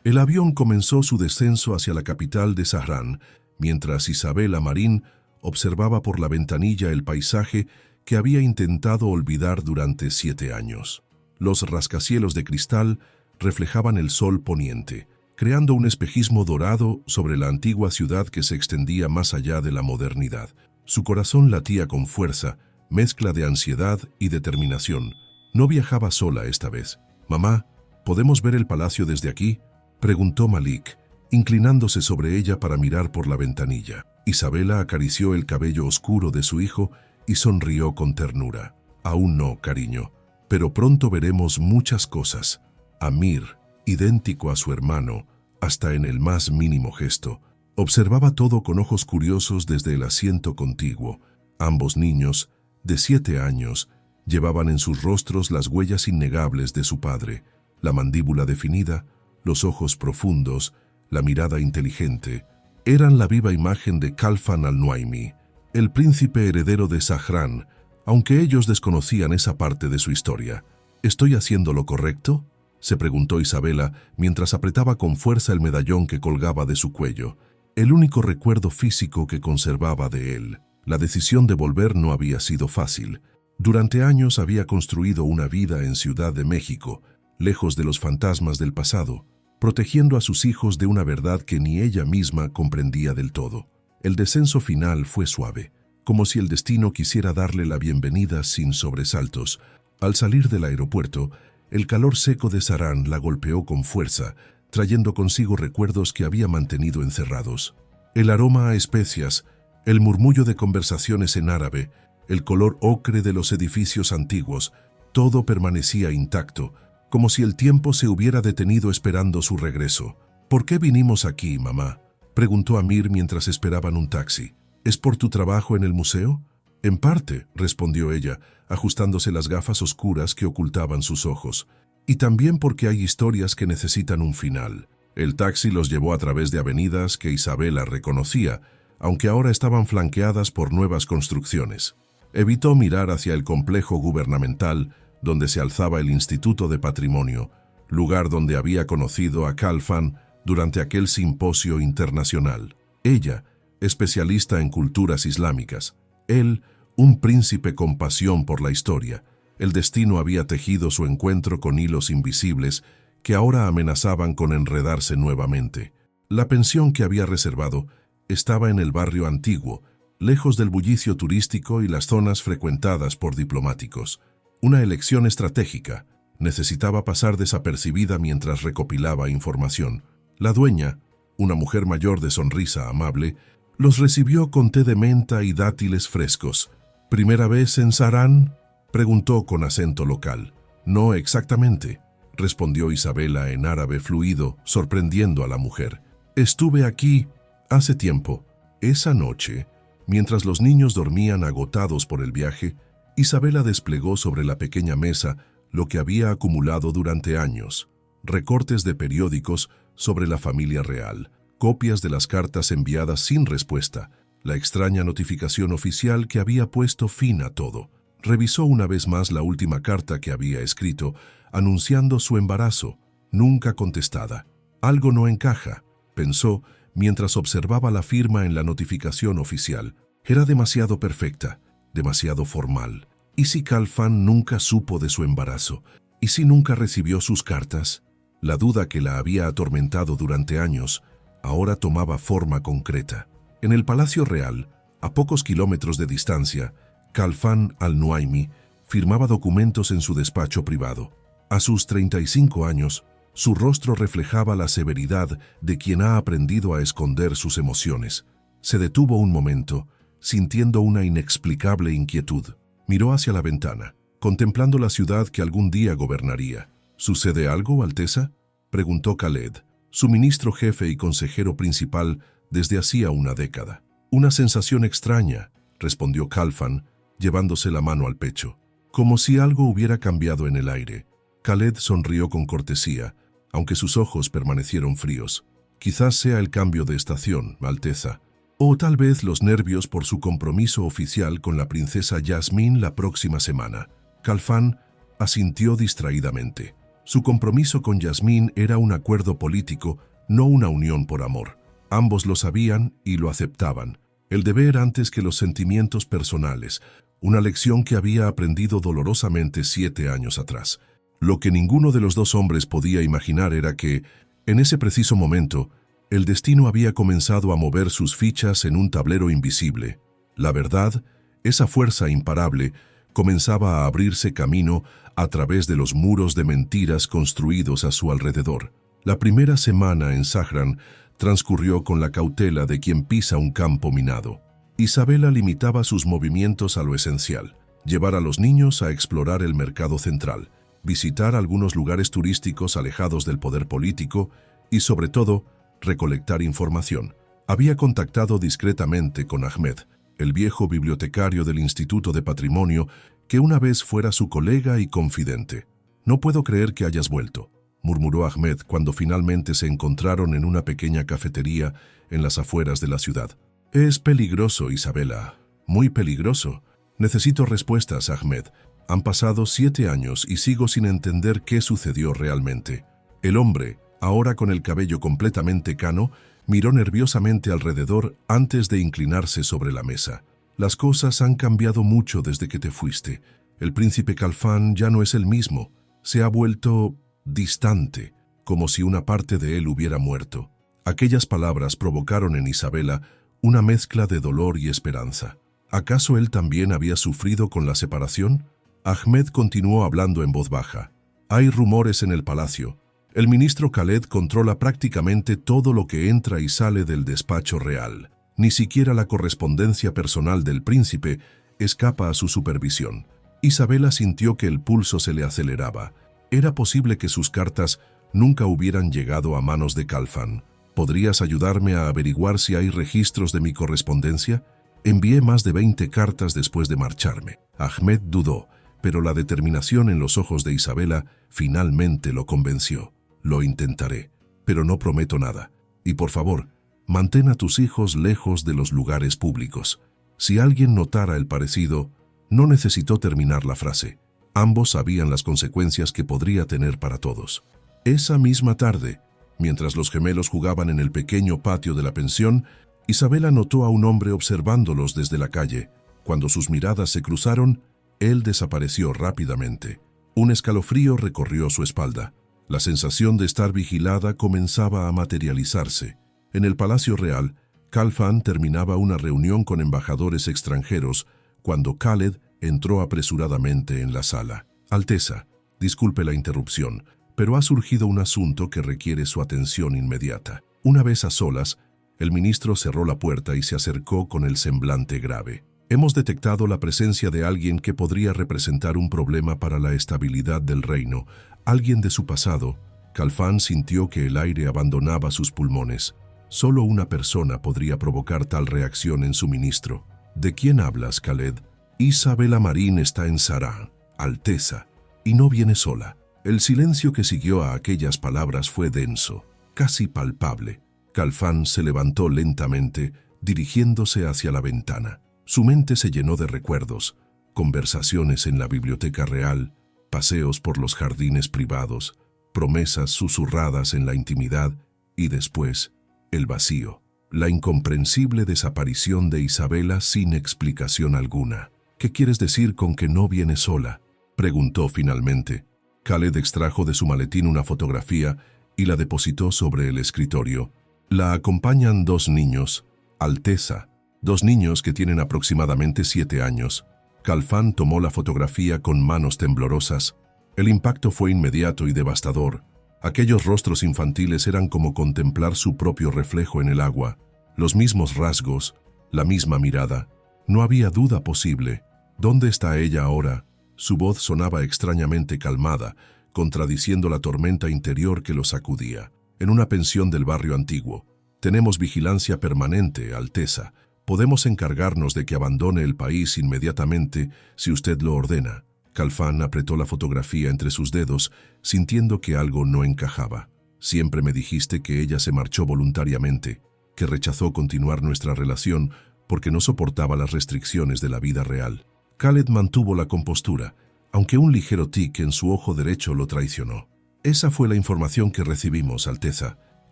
El avión comenzó su descenso hacia la capital de Sahrán, mientras Isabela Marín observaba por la ventanilla el paisaje que había intentado olvidar durante 7 años. Los rascacielos de cristal reflejaban el sol poniente, creando un espejismo dorado sobre la antigua ciudad que se extendía más allá de la modernidad. Su corazón latía con fuerza, mezcla de ansiedad y determinación. No viajaba sola esta vez. «Mamá, ¿podemos ver el palacio desde aquí?», preguntó Malik, inclinándose sobre ella para mirar por la ventanilla. Isabela acarició el cabello oscuro de su hijo y sonrió con ternura. «Aún no, cariño, pero pronto veremos muchas cosas». Amir, idéntico a su hermano, hasta en el más mínimo gesto, observaba todo con ojos curiosos desde el asiento contiguo. Ambos niños, de 7 años, llevaban en sus rostros las huellas innegables de su padre, la mandíbula definida, los ojos profundos, la mirada inteligente. Eran la viva imagen de Khalfan al-Nuaimi, el príncipe heredero de Sahrán, aunque ellos desconocían esa parte de su historia. «¿Estoy haciendo lo correcto?», se preguntó Isabela mientras apretaba con fuerza el medallón que colgaba de su cuello, el único recuerdo físico que conservaba de él. La decisión de volver no había sido fácil. Durante años había construido una vida en Ciudad de México, lejos de los fantasmas del pasado, protegiendo a sus hijos de una verdad que ni ella misma comprendía del todo. El descenso final fue suave, como si el destino quisiera darle la bienvenida sin sobresaltos. Al salir del aeropuerto, el calor seco de Sahrán la golpeó con fuerza, trayendo consigo recuerdos que había mantenido encerrados. El aroma a especias, el murmullo de conversaciones en árabe, el color ocre de los edificios antiguos, todo permanecía intacto, como si el tiempo se hubiera detenido esperando su regreso. «¿Por qué vinimos aquí, mamá?», preguntó Amir mientras esperaban un taxi. «¿Es por tu trabajo en el museo?». «En parte», respondió ella, ajustándose las gafas oscuras que ocultaban sus ojos. «Y también porque hay historias que necesitan un final». El taxi los llevó a través de avenidas que Isabela reconocía, aunque ahora estaban flanqueadas por nuevas construcciones. Evitó mirar hacia el complejo gubernamental, donde se alzaba el Instituto de Patrimonio, lugar donde había conocido a Khalfan durante aquel simposio internacional. Ella, especialista en culturas islámicas. Él, un príncipe con pasión por la historia. El destino había tejido su encuentro con hilos invisibles que ahora amenazaban con enredarse nuevamente. La pensión que había reservado estaba en el barrio antiguo, lejos del bullicio turístico y las zonas frecuentadas por diplomáticos. Una elección estratégica. Necesitaba pasar desapercibida mientras recopilaba información. La dueña, una mujer mayor de sonrisa amable, los recibió con té de menta y dátiles frescos. «¿Primera vez en Sahrán?», preguntó con acento local. «No exactamente», respondió Isabela en árabe fluido, sorprendiendo a la mujer. «Estuve aquí hace tiempo». Esa noche, mientras los niños dormían agotados por el viaje, Isabela desplegó sobre la pequeña mesa lo que había acumulado durante años: recortes de periódicos sobre la familia real, copias de las cartas enviadas sin respuesta, la extraña notificación oficial que había puesto fin a todo. Revisó una vez más la última carta que había escrito, anunciando su embarazo, nunca contestada. «Algo no encaja», pensó mientras observaba la firma en la notificación oficial. Era demasiado perfecta, demasiado formal. ¿Y si Khalfan nunca supo de su embarazo? ¿Y si nunca recibió sus cartas? La duda que la había atormentado durante años ahora tomaba forma concreta. En el Palacio Real, a pocos kilómetros de distancia, Khalfan al-Nuaimi firmaba documentos en su despacho privado. A sus 35 años, su rostro reflejaba la severidad de quien ha aprendido a esconder sus emociones. Se detuvo un momento, sintiendo una inexplicable inquietud. Miró hacia la ventana, contemplando la ciudad que algún día gobernaría. «¿Sucede algo, Alteza?», preguntó Khaled, su ministro jefe y consejero principal desde hacía una década. «Una sensación extraña», respondió Khalfan, llevándose la mano al pecho. Como si algo hubiera cambiado en el aire. Khaled sonrió con cortesía, aunque sus ojos permanecieron fríos. «Quizás sea el cambio de estación, Alteza. O tal vez los nervios por su compromiso oficial con la princesa Yasmín la próxima semana». Khalfan asintió distraídamente. Su compromiso con Yasmín era un acuerdo político, no una unión por amor. Ambos lo sabían y lo aceptaban. El deber antes que los sentimientos personales, una lección que había aprendido dolorosamente 7 años atrás. Lo que ninguno de los dos hombres podía imaginar era que, en ese preciso momento, el destino había comenzado a mover sus fichas en un tablero invisible. La verdad, esa fuerza imparable, comenzaba a abrirse camino a través de los muros de mentiras construidos a su alrededor. La primera semana en Zahran transcurrió con la cautela de quien pisa un campo minado. Isabela limitaba sus movimientos a lo esencial: llevar a los niños a explorar el mercado central, visitar algunos lugares turísticos alejados del poder político y, sobre todo, recolectar información. Había contactado discretamente con Ahmed, el viejo bibliotecario del Instituto de Patrimonio, que una vez fuera su colega y confidente. «No puedo creer que hayas vuelto», murmuró Ahmed cuando finalmente se encontraron en una pequeña cafetería en las afueras de la ciudad. «Es peligroso, Isabela, muy peligroso. Necesito respuestas, Ahmed. Han pasado 7 años y sigo sin entender qué sucedió realmente». El hombre, ahora con el cabello completamente cano, miró nerviosamente alrededor antes de inclinarse sobre la mesa. «Las cosas han cambiado mucho desde que te fuiste. El príncipe Khalfan ya no es el mismo. Se ha vuelto distante, como si una parte de él hubiera muerto». Aquellas palabras provocaron en Isabela una mezcla de dolor y esperanza. ¿Acaso él también había sufrido con la separación? Ahmed continuó hablando en voz baja. «Hay rumores en el palacio. El ministro Khaled controla prácticamente todo lo que entra y sale del despacho real. Ni siquiera la correspondencia personal del príncipe escapa a su supervisión». Isabela sintió que el pulso se le aceleraba. Era posible que sus cartas nunca hubieran llegado a manos de Khalfan. «¿Podrías ayudarme a averiguar si hay registros de mi correspondencia? Envié más de 20 cartas después de marcharme». Ahmed dudó, pero la determinación en los ojos de Isabela finalmente lo convenció. «Lo intentaré, pero no prometo nada. Y por favor, mantén a tus hijos lejos de los lugares públicos». Si alguien notara el parecido, no necesitó terminar la frase. Ambos sabían las consecuencias que podría tener para todos. Esa misma tarde, mientras los gemelos jugaban en el pequeño patio de la pensión, Isabela notó a un hombre observándolos desde la calle. Cuando sus miradas se cruzaron, él desapareció rápidamente. Un escalofrío recorrió su espalda. La sensación de estar vigilada comenzaba a materializarse. En el Palacio Real, Khalfan terminaba una reunión con embajadores extranjeros cuando Khaled entró apresuradamente en la sala. «Alteza, disculpe la interrupción, pero ha surgido un asunto que requiere su atención inmediata». Una vez a solas, el ministro cerró la puerta y se acercó con el semblante grave. «Hemos detectado la presencia de alguien que podría representar un problema para la estabilidad del reino, alguien de su pasado». Khalfan sintió que el aire abandonaba sus pulmones. Solo una persona podría provocar tal reacción en su ministro. «¿De quién hablas, Khaled?» «Isabela Marín está en Zahran, Alteza, y no viene sola». El silencio que siguió a aquellas palabras fue denso, casi palpable. Khalfan se levantó lentamente, dirigiéndose hacia la ventana. Su mente se llenó de recuerdos: conversaciones en la biblioteca real, paseos por los jardines privados, promesas susurradas en la intimidad y después, el vacío, la incomprensible desaparición de Isabela sin explicación alguna. «¿Qué quieres decir con que no viene sola?», preguntó finalmente. Khaled extrajo de su maletín una fotografía y la depositó sobre el escritorio. «La acompañan 2 niños, Alteza, 2 niños que tienen aproximadamente 7 años». Khalfan tomó la fotografía con manos temblorosas. El impacto fue inmediato y devastador. Aquellos rostros infantiles eran como contemplar su propio reflejo en el agua. Los mismos rasgos, la misma mirada. No había duda posible. «¿Dónde está ella ahora?». Su voz sonaba extrañamente calmada, contradiciendo la tormenta interior que lo sacudía. «En una pensión del barrio antiguo. Tenemos vigilancia permanente, Alteza. Podemos encargarnos de que abandone el país inmediatamente si usted lo ordena». Khalfan apretó la fotografía entre sus dedos, sintiendo que algo no encajaba. «Siempre me dijiste que ella se marchó voluntariamente, que rechazó continuar nuestra relación porque no soportaba las restricciones de la vida real». Khaled mantuvo la compostura, aunque un ligero tic en su ojo derecho lo traicionó. Esa fue la información que recibimos, Alteza.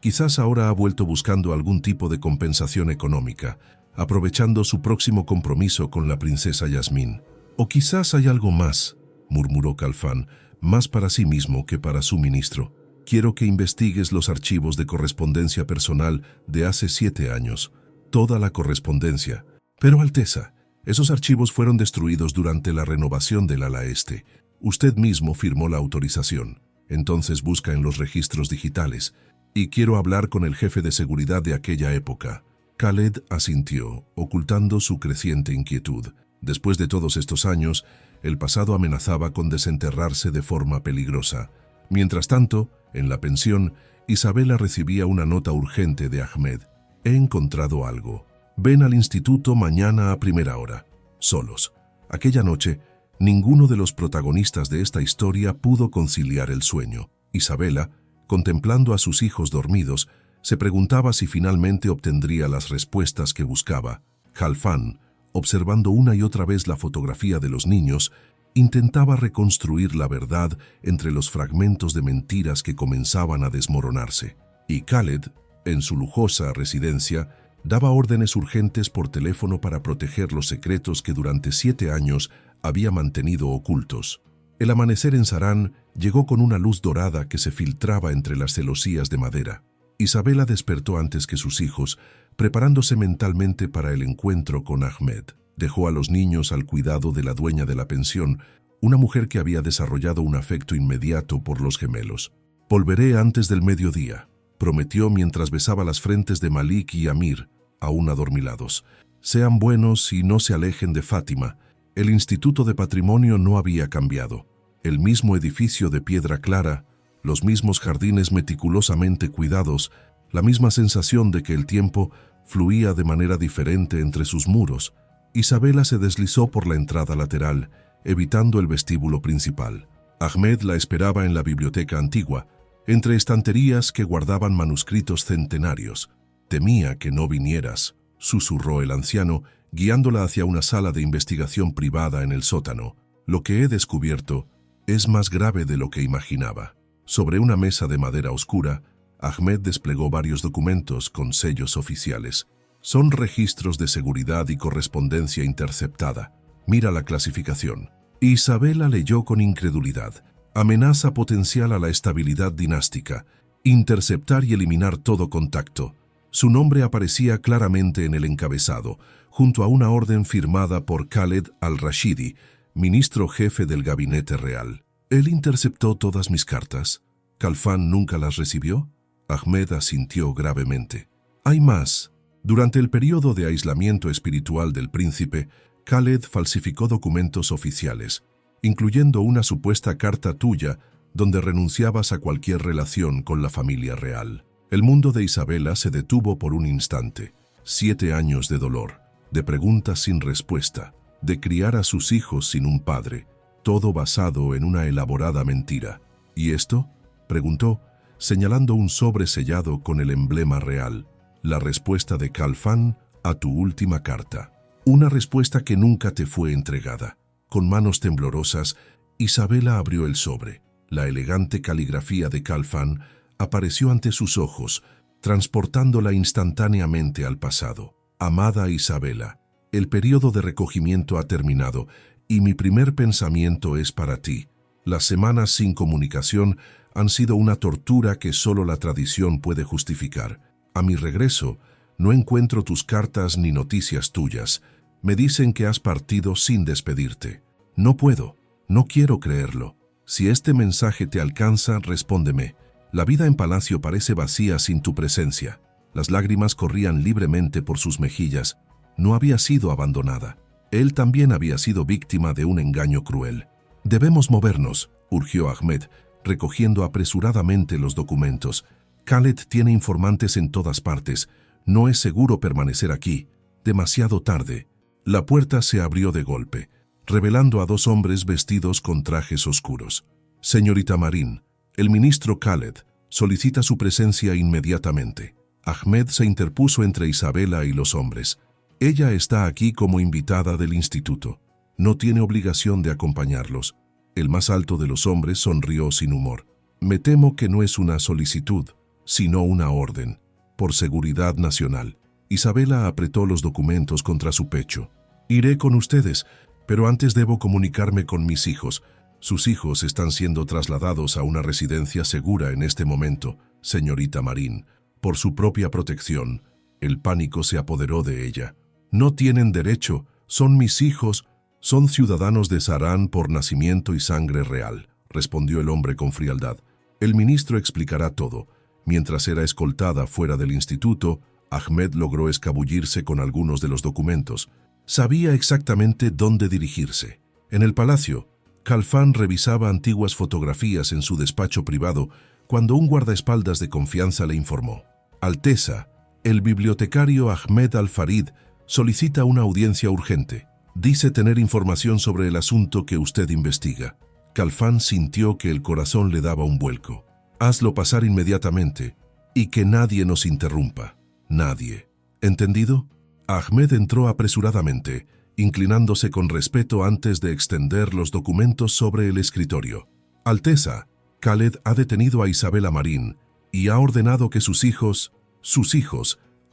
Quizás ahora ha vuelto buscando algún tipo de compensación económica, aprovechando su próximo compromiso con la princesa Yasmín. O quizás hay algo más, murmuró Khalfan, más para sí mismo que para su ministro. Quiero que investigues los archivos de correspondencia personal de hace 7 años, toda la correspondencia. Pero, Alteza, esos archivos fueron destruidos durante la renovación del ala este. Usted mismo firmó la autorización. Entonces busca en los registros digitales. Y quiero hablar con el jefe de seguridad de aquella época. Khaled asintió, ocultando su creciente inquietud. Después de todos estos años, el pasado amenazaba con desenterrarse de forma peligrosa. Mientras tanto, en la pensión, Isabela recibía una nota urgente de Ahmed. He encontrado algo. Ven al instituto mañana a primera hora. Solos. Aquella noche, ninguno de los protagonistas de esta historia pudo conciliar el sueño. Isabela, contemplando a sus hijos dormidos, se preguntaba si finalmente obtendría las respuestas que buscaba. Khalfan, observando una y otra vez la fotografía de los niños, intentaba reconstruir la verdad entre los fragmentos de mentiras que comenzaban a desmoronarse. Y Khaled, en su lujosa residencia, daba órdenes urgentes por teléfono para proteger los secretos que durante 7 años había mantenido ocultos. El amanecer en Sarán llegó con una luz dorada que se filtraba entre las celosías de madera. Isabela despertó antes que sus hijos, preparándose mentalmente para el encuentro con Ahmed. Dejó a los niños al cuidado de la dueña de la pensión, una mujer que había desarrollado un afecto inmediato por los gemelos. «Volveré antes del mediodía», prometió mientras besaba las frentes de Malik y Amir, aún adormilados. «Sean buenos y no se alejen de Fátima». El Instituto de Patrimonio no había cambiado. El mismo edificio de piedra clara, los mismos jardines meticulosamente cuidados, la misma sensación de que el tiempo fluía de manera diferente entre sus muros. Isabela se deslizó por la entrada lateral, evitando el vestíbulo principal. Ahmed la esperaba en la biblioteca antigua, entre estanterías que guardaban manuscritos centenarios. «Temía que no vinieras», susurró el anciano, guiándola hacia una sala de investigación privada en el sótano. «Lo que he descubierto es más grave de lo que imaginaba». Sobre una mesa de madera oscura, Ahmed desplegó varios documentos con sellos oficiales. «Son registros de seguridad y correspondencia interceptada. Mira la clasificación». Isabela leyó con incredulidad. «Amenaza potencial a la estabilidad dinástica. Interceptar y eliminar todo contacto». Su nombre aparecía claramente en el encabezado, junto a una orden firmada por Khaled al-Rashidi, ministro jefe del gabinete real. «¿Él interceptó todas mis cartas? ¿Khalfan nunca las recibió?» Ahmed asintió gravemente. «Hay más. Durante el periodo de aislamiento espiritual del príncipe, Khaled falsificó documentos oficiales, incluyendo una supuesta carta tuya donde renunciabas a cualquier relación con la familia real». El mundo de Isabela se detuvo por un instante. 7 años de dolor, de preguntas sin respuesta, de criar a sus hijos sin un padre, todo basado en una elaborada mentira. «¿Y esto?», preguntó, señalando un sobre sellado con el emblema real. «La respuesta de Khalfan a tu última carta». Una respuesta que nunca te fue entregada. Con manos temblorosas, Isabela abrió el sobre. La elegante caligrafía de Khalfan apareció ante sus ojos, transportándola instantáneamente al pasado. «Amada Isabela, el periodo de recogimiento ha terminado y mi primer pensamiento es para ti. Las semanas sin comunicación han sido una tortura que solo la tradición puede justificar. A mi regreso, no encuentro tus cartas ni noticias tuyas. Me dicen que has partido sin despedirte. No puedo, no quiero creerlo. Si este mensaje te alcanza, respóndeme. La vida en palacio parece vacía sin tu presencia». Las lágrimas corrían libremente por sus mejillas. No había sido abandonada. Él también había sido víctima de un engaño cruel. «Debemos movernos», urgió Ahmed, recogiendo apresuradamente los documentos. «Khaled tiene informantes en todas partes. No es seguro permanecer aquí. Demasiado tarde». La puerta se abrió de golpe, revelando a 2 hombres vestidos con trajes oscuros. «Señorita Marín, el ministro Khaled solicita su presencia inmediatamente». Ahmed se interpuso entre Isabela y los hombres. «Ella está aquí como invitada del instituto. No tiene obligación de acompañarlos». El más alto de los hombres sonrió sin humor. Me temo que no es una solicitud, sino una orden. Por seguridad nacional. Isabela apretó los documentos contra su pecho. Iré con ustedes, pero antes debo comunicarme con mis hijos. Sus hijos están siendo trasladados a una residencia segura en este momento, señorita Marín. Por su propia protección, el pánico se apoderó de ella. No tienen derecho, son mis hijos, son ciudadanos de Sahrán por nacimiento y sangre real, respondió el hombre con frialdad. El ministro explicará todo. Mientras era escoltada fuera del instituto, Ahmed logró escabullirse con algunos de los documentos. Sabía exactamente dónde dirigirse. En el palacio, Khalfan revisaba antiguas fotografías en su despacho privado cuando un guardaespaldas de confianza le informó. Alteza, el bibliotecario Ahmed Al-Farid solicita una audiencia urgente. Dice tener información sobre el asunto que usted investiga. Khalfan sintió que el corazón le daba un vuelco. Hazlo pasar inmediatamente y que nadie nos interrumpa. Nadie. ¿Entendido? Ahmed entró apresuradamente, inclinándose con respeto antes de extender los documentos sobre el escritorio. Alteza, Khaled ha detenido a Isabela Marín y ha ordenado que sus hijos,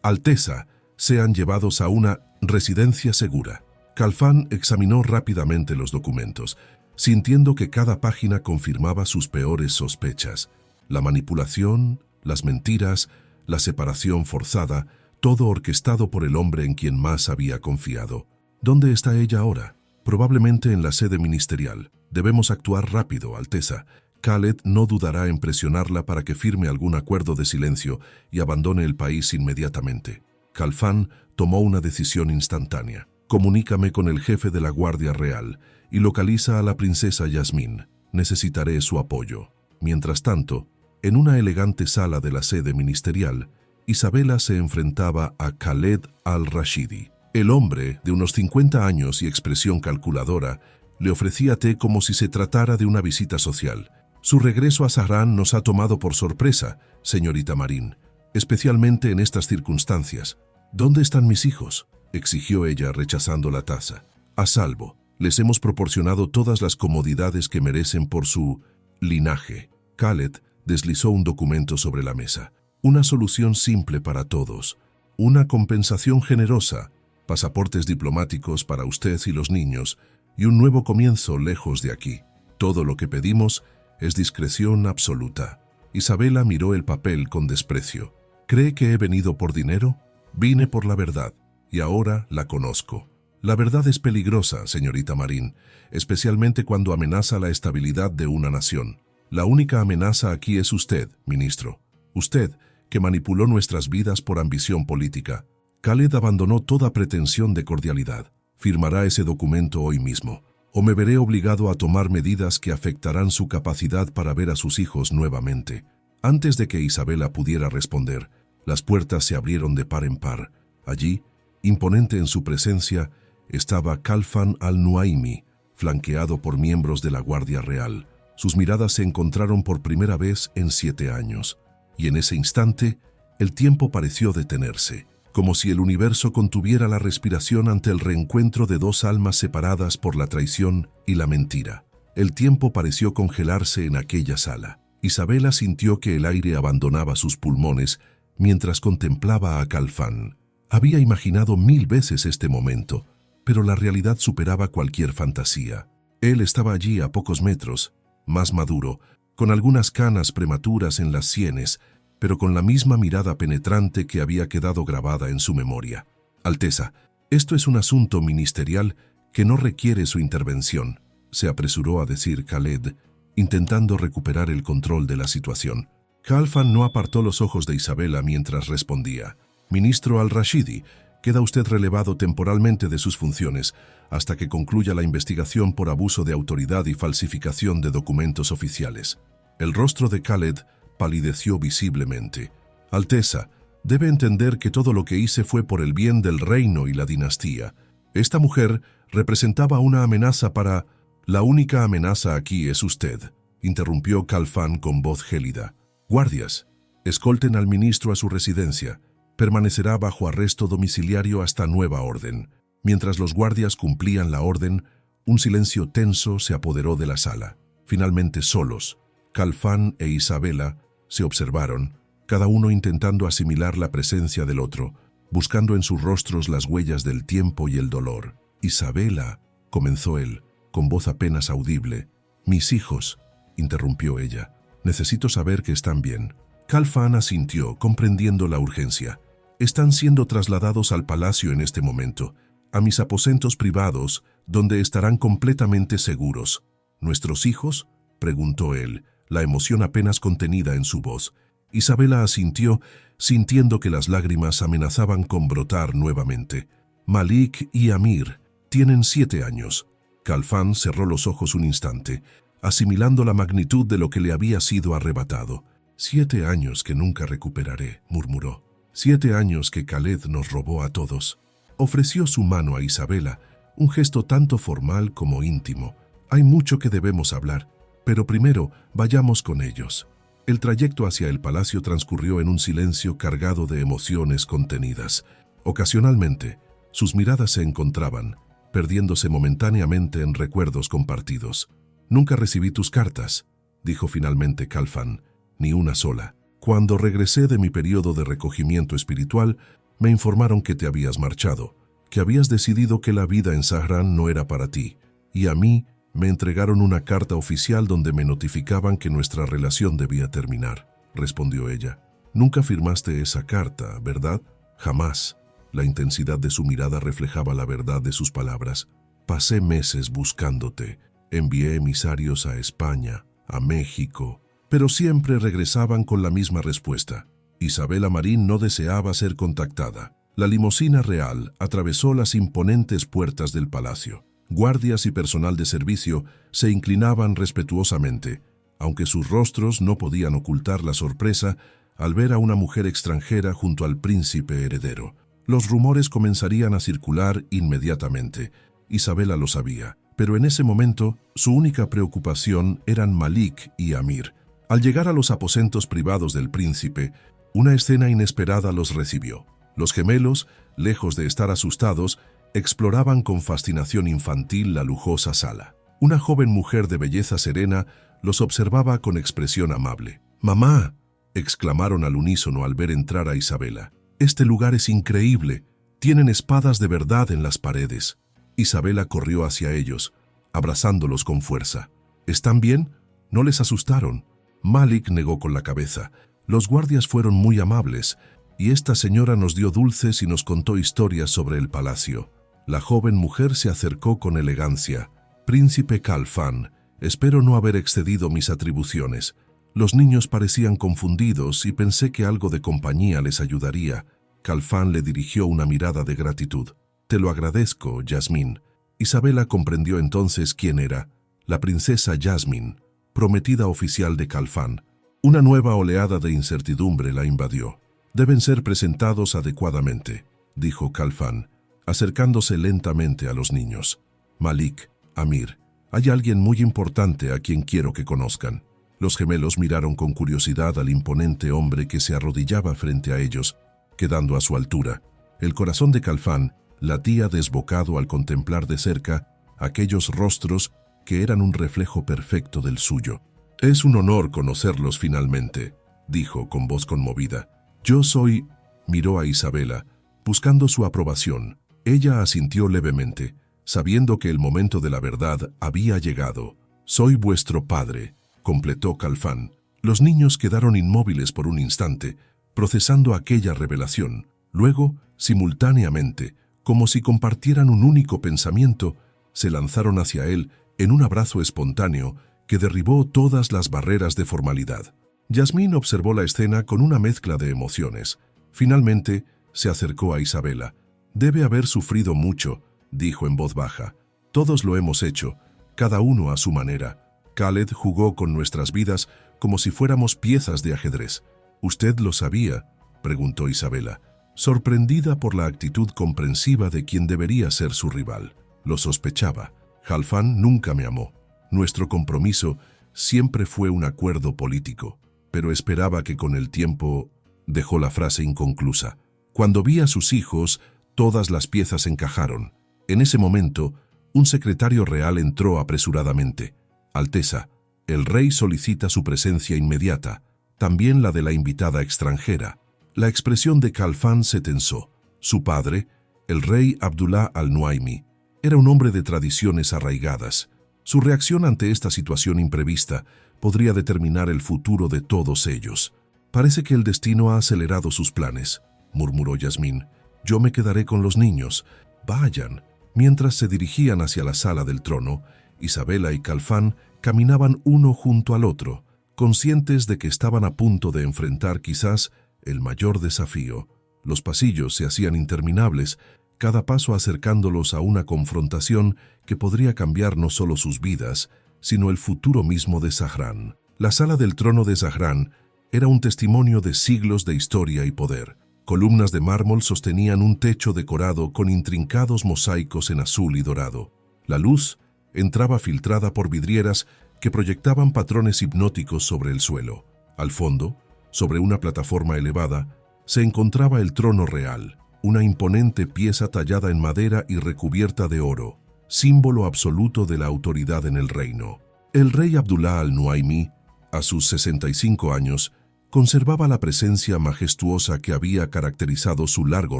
Alteza, sean llevados a una residencia segura. Khalfan examinó rápidamente los documentos, sintiendo que cada página confirmaba sus peores sospechas. La manipulación, las mentiras, la separación forzada, todo orquestado por el hombre en quien más había confiado. ¿Dónde está ella ahora? Probablemente en la sede ministerial. Debemos actuar rápido, Alteza. Khaled no dudará en presionarla para que firme algún acuerdo de silencio y abandone el país inmediatamente. Khalfan tomó una decisión instantánea. Comunícame con el jefe de la Guardia Real y localiza a la princesa Yasmín. Necesitaré su apoyo. Mientras tanto, en una elegante sala de la sede ministerial, Isabela se enfrentaba a Khaled al-Rashidi. El hombre, de unos 50 años y expresión calculadora, le ofrecía té como si se tratara de una visita social. Su regreso a Sahrán nos ha tomado por sorpresa, señorita Marín, especialmente en estas circunstancias. ¿Dónde están mis hijos?, exigió ella rechazando la taza. A salvo, les hemos proporcionado todas las comodidades que merecen por su linaje. Khaled deslizó un documento sobre la mesa. Una solución simple para todos. Una compensación generosa. Pasaportes diplomáticos para usted y los niños. Y un nuevo comienzo lejos de aquí. Todo lo que pedimos es discreción absoluta. Isabela miró el papel con desprecio. ¿Cree que he venido por dinero? Vine por la verdad. Y ahora la conozco. La verdad es peligrosa, señorita Marín, especialmente cuando amenaza la estabilidad de una nación. La única amenaza aquí es usted, ministro. Usted, que manipuló nuestras vidas por ambición política. Khaled abandonó toda pretensión de cordialidad. Firmará ese documento hoy mismo, o me veré obligado a tomar medidas que afectarán su capacidad para ver a sus hijos nuevamente. Antes de que Isabela pudiera responder, las puertas se abrieron de par en par. Allí, imponente en su presencia, estaba Khalfan al-Nuaimi, flanqueado por miembros de la Guardia Real. Sus miradas se encontraron por primera vez en 7 años, y en ese instante, el tiempo pareció detenerse, como si el universo contuviera la respiración ante el reencuentro de dos almas separadas por la traición y la mentira. El tiempo pareció congelarse en aquella sala. Isabela sintió que el aire abandonaba sus pulmones mientras contemplaba a Khalfan. Había imaginado 1000 veces este momento, pero la realidad superaba cualquier fantasía. Él estaba allí a pocos metros, más maduro, con algunas canas prematuras en las sienes, pero con la misma mirada penetrante que había quedado grabada en su memoria. Alteza, esto es un asunto ministerial que no requiere su intervención, se apresuró a decir Khaled, intentando recuperar el control de la situación. Khalfan no apartó los ojos de Isabela mientras respondía. Ministro al-Rashidi, queda usted relevado temporalmente de sus funciones hasta que concluya la investigación por abuso de autoridad y falsificación de documentos oficiales. El rostro de Khaled palideció visiblemente. Alteza, debe entender que todo lo que hice fue por el bien del reino y la dinastía. Esta mujer representaba una amenaza para... La única amenaza aquí es usted, interrumpió Khalfan con voz gélida. Guardias, escolten al ministro a su residencia. Permanecerá bajo arresto domiciliario hasta nueva orden. Mientras los guardias cumplían la orden, un silencio tenso se apoderó de la sala. Finalmente solos, Khalfán e Isabela se observaron, cada uno intentando asimilar la presencia del otro, buscando en sus rostros las huellas del tiempo y el dolor. «Isabela», comenzó él, con voz apenas audible. «Mis hijos», interrumpió ella. «Necesito saber que están bien». Khalfán asintió, comprendiendo la urgencia. «Están siendo trasladados al palacio en este momento, a mis aposentos privados, donde estarán completamente seguros». «¿Nuestros hijos?», preguntó él, la emoción apenas contenida en su voz. Isabela asintió, sintiendo que las lágrimas amenazaban con brotar nuevamente. «Malik y Amir tienen 7 años». Khalfán cerró los ojos un instante, asimilando la magnitud de lo que le había sido arrebatado. «7 años que nunca recuperaré», murmuró. «7 años que Khaled nos robó a todos». Ofreció su mano a Isabela, un gesto tanto formal como íntimo. «Hay mucho que debemos hablar, pero primero vayamos con ellos». El trayecto hacia el palacio transcurrió en un silencio cargado de emociones contenidas. Ocasionalmente, sus miradas se encontraban, perdiéndose momentáneamente en recuerdos compartidos. «Nunca recibí tus cartas», dijo finalmente Khalfán, «ni una sola. Cuando regresé de mi periodo de recogimiento espiritual, me informaron que te habías marchado, que habías decidido que la vida en Sahrán no era para ti, y a mí me entregaron una carta oficial donde me notificaban que nuestra relación debía terminar», respondió ella. «Nunca firmaste esa carta, ¿verdad?» «Jamás». La intensidad de su mirada reflejaba la verdad de sus palabras. «Pasé meses buscándote. Envié emisarios a España, a México, pero siempre regresaban con la misma respuesta. Isabela Marín no deseaba ser contactada». La limusina real atravesó las imponentes puertas del palacio. Guardias y personal de servicio se inclinaban respetuosamente, aunque sus rostros no podían ocultar la sorpresa al ver a una mujer extranjera junto al príncipe heredero. Los rumores comenzarían a circular inmediatamente. Isabela lo sabía, pero en ese momento su única preocupación eran Malik y Amir. Al llegar a los aposentos privados del príncipe, una escena inesperada los recibió. Los gemelos, lejos de estar asustados, exploraban con fascinación infantil la lujosa sala. Una joven mujer de belleza serena los observaba con expresión amable. «¡Mamá!», exclamaron al unísono al ver entrar a Isabela. «Este lugar es increíble. Tienen espadas de verdad en las paredes». Isabela corrió hacia ellos, abrazándolos con fuerza. «¿Están bien? ¿No les asustaron?». Malik negó con la cabeza. «Los guardias fueron muy amables, y esta señora nos dio dulces y nos contó historias sobre el palacio». La joven mujer se acercó con elegancia. «Príncipe Khalfán, espero no haber excedido mis atribuciones. Los niños parecían confundidos y pensé que algo de compañía les ayudaría». Khalfán le dirigió una mirada de gratitud. «Te lo agradezco, Yasmín». Isabela comprendió entonces quién era. La princesa Yasmín, prometida oficial de Khalfán. Una nueva oleada de incertidumbre la invadió. «Deben ser presentados adecuadamente», dijo Khalfán, acercándose lentamente a los niños. «Malik, Amir, hay alguien muy importante a quien quiero que conozcan». Los gemelos miraron con curiosidad al imponente hombre que se arrodillaba frente a ellos, quedando a su altura. El corazón de Khalfán latía desbocado al contemplar de cerca aquellos rostros que eran un reflejo perfecto del suyo. «Es un honor conocerlos finalmente», dijo con voz conmovida. «Yo soy...». Miró a Isabela, buscando su aprobación. Ella asintió levemente, sabiendo que el momento de la verdad había llegado. «Soy vuestro padre», completó Khalfán. Los niños quedaron inmóviles por un instante, procesando aquella revelación. Luego, simultáneamente, como si compartieran un único pensamiento, se lanzaron hacia él en un abrazo espontáneo que derribó todas las barreras de formalidad. Yasmín observó la escena con una mezcla de emociones. Finalmente, se acercó a Isabela. «Debe haber sufrido mucho», dijo en voz baja. «Todos lo hemos hecho, cada uno a su manera. Khaled jugó con nuestras vidas como si fuéramos piezas de ajedrez». «¿Usted lo sabía?», preguntó Isabela, sorprendida por la actitud comprensiva de quien debería ser su rival. «Lo sospechaba. Khalfán nunca me amó. Nuestro compromiso siempre fue un acuerdo político, pero esperaba que con el tiempo...». Dejó la frase inconclusa. «Cuando vi a sus hijos, todas las piezas encajaron. En ese momento, un secretario real entró apresuradamente. «Alteza, El rey solicita su presencia inmediata, también la de la invitada extranjera. La expresión de Khalfan se tensó. Su padre, el rey Abdullah al-Nuaimi, era un hombre de tradiciones arraigadas. Su reacción ante esta situación imprevista podría determinar el futuro de todos ellos. «Parece que el destino ha acelerado sus planes», murmuró Yasmín. «Yo me quedaré con los niños. Vayan». Mientras se dirigían hacia la sala del trono, Isabela y Khalfan caminaban uno junto al otro, conscientes de que estaban a punto de enfrentar quizás el mayor desafío. Los pasillos se hacían interminables, cada paso acercándolos a una confrontación que podría cambiar no solo sus vidas, sino el futuro mismo de Zahrán. La sala del trono de Zahrán era un testimonio de siglos de historia y poder. Columnas de mármol sostenían un techo decorado con intrincados mosaicos en azul y dorado. La luz entraba filtrada por vidrieras que proyectaban patrones hipnóticos sobre el suelo. Al fondo, sobre una plataforma elevada, se encontraba el trono real, una imponente pieza tallada en madera y recubierta de oro, símbolo absoluto de la autoridad en el reino. El rey Abdullah al-Nuaimi, a sus 65 años, conservaba la presencia majestuosa que había caracterizado su largo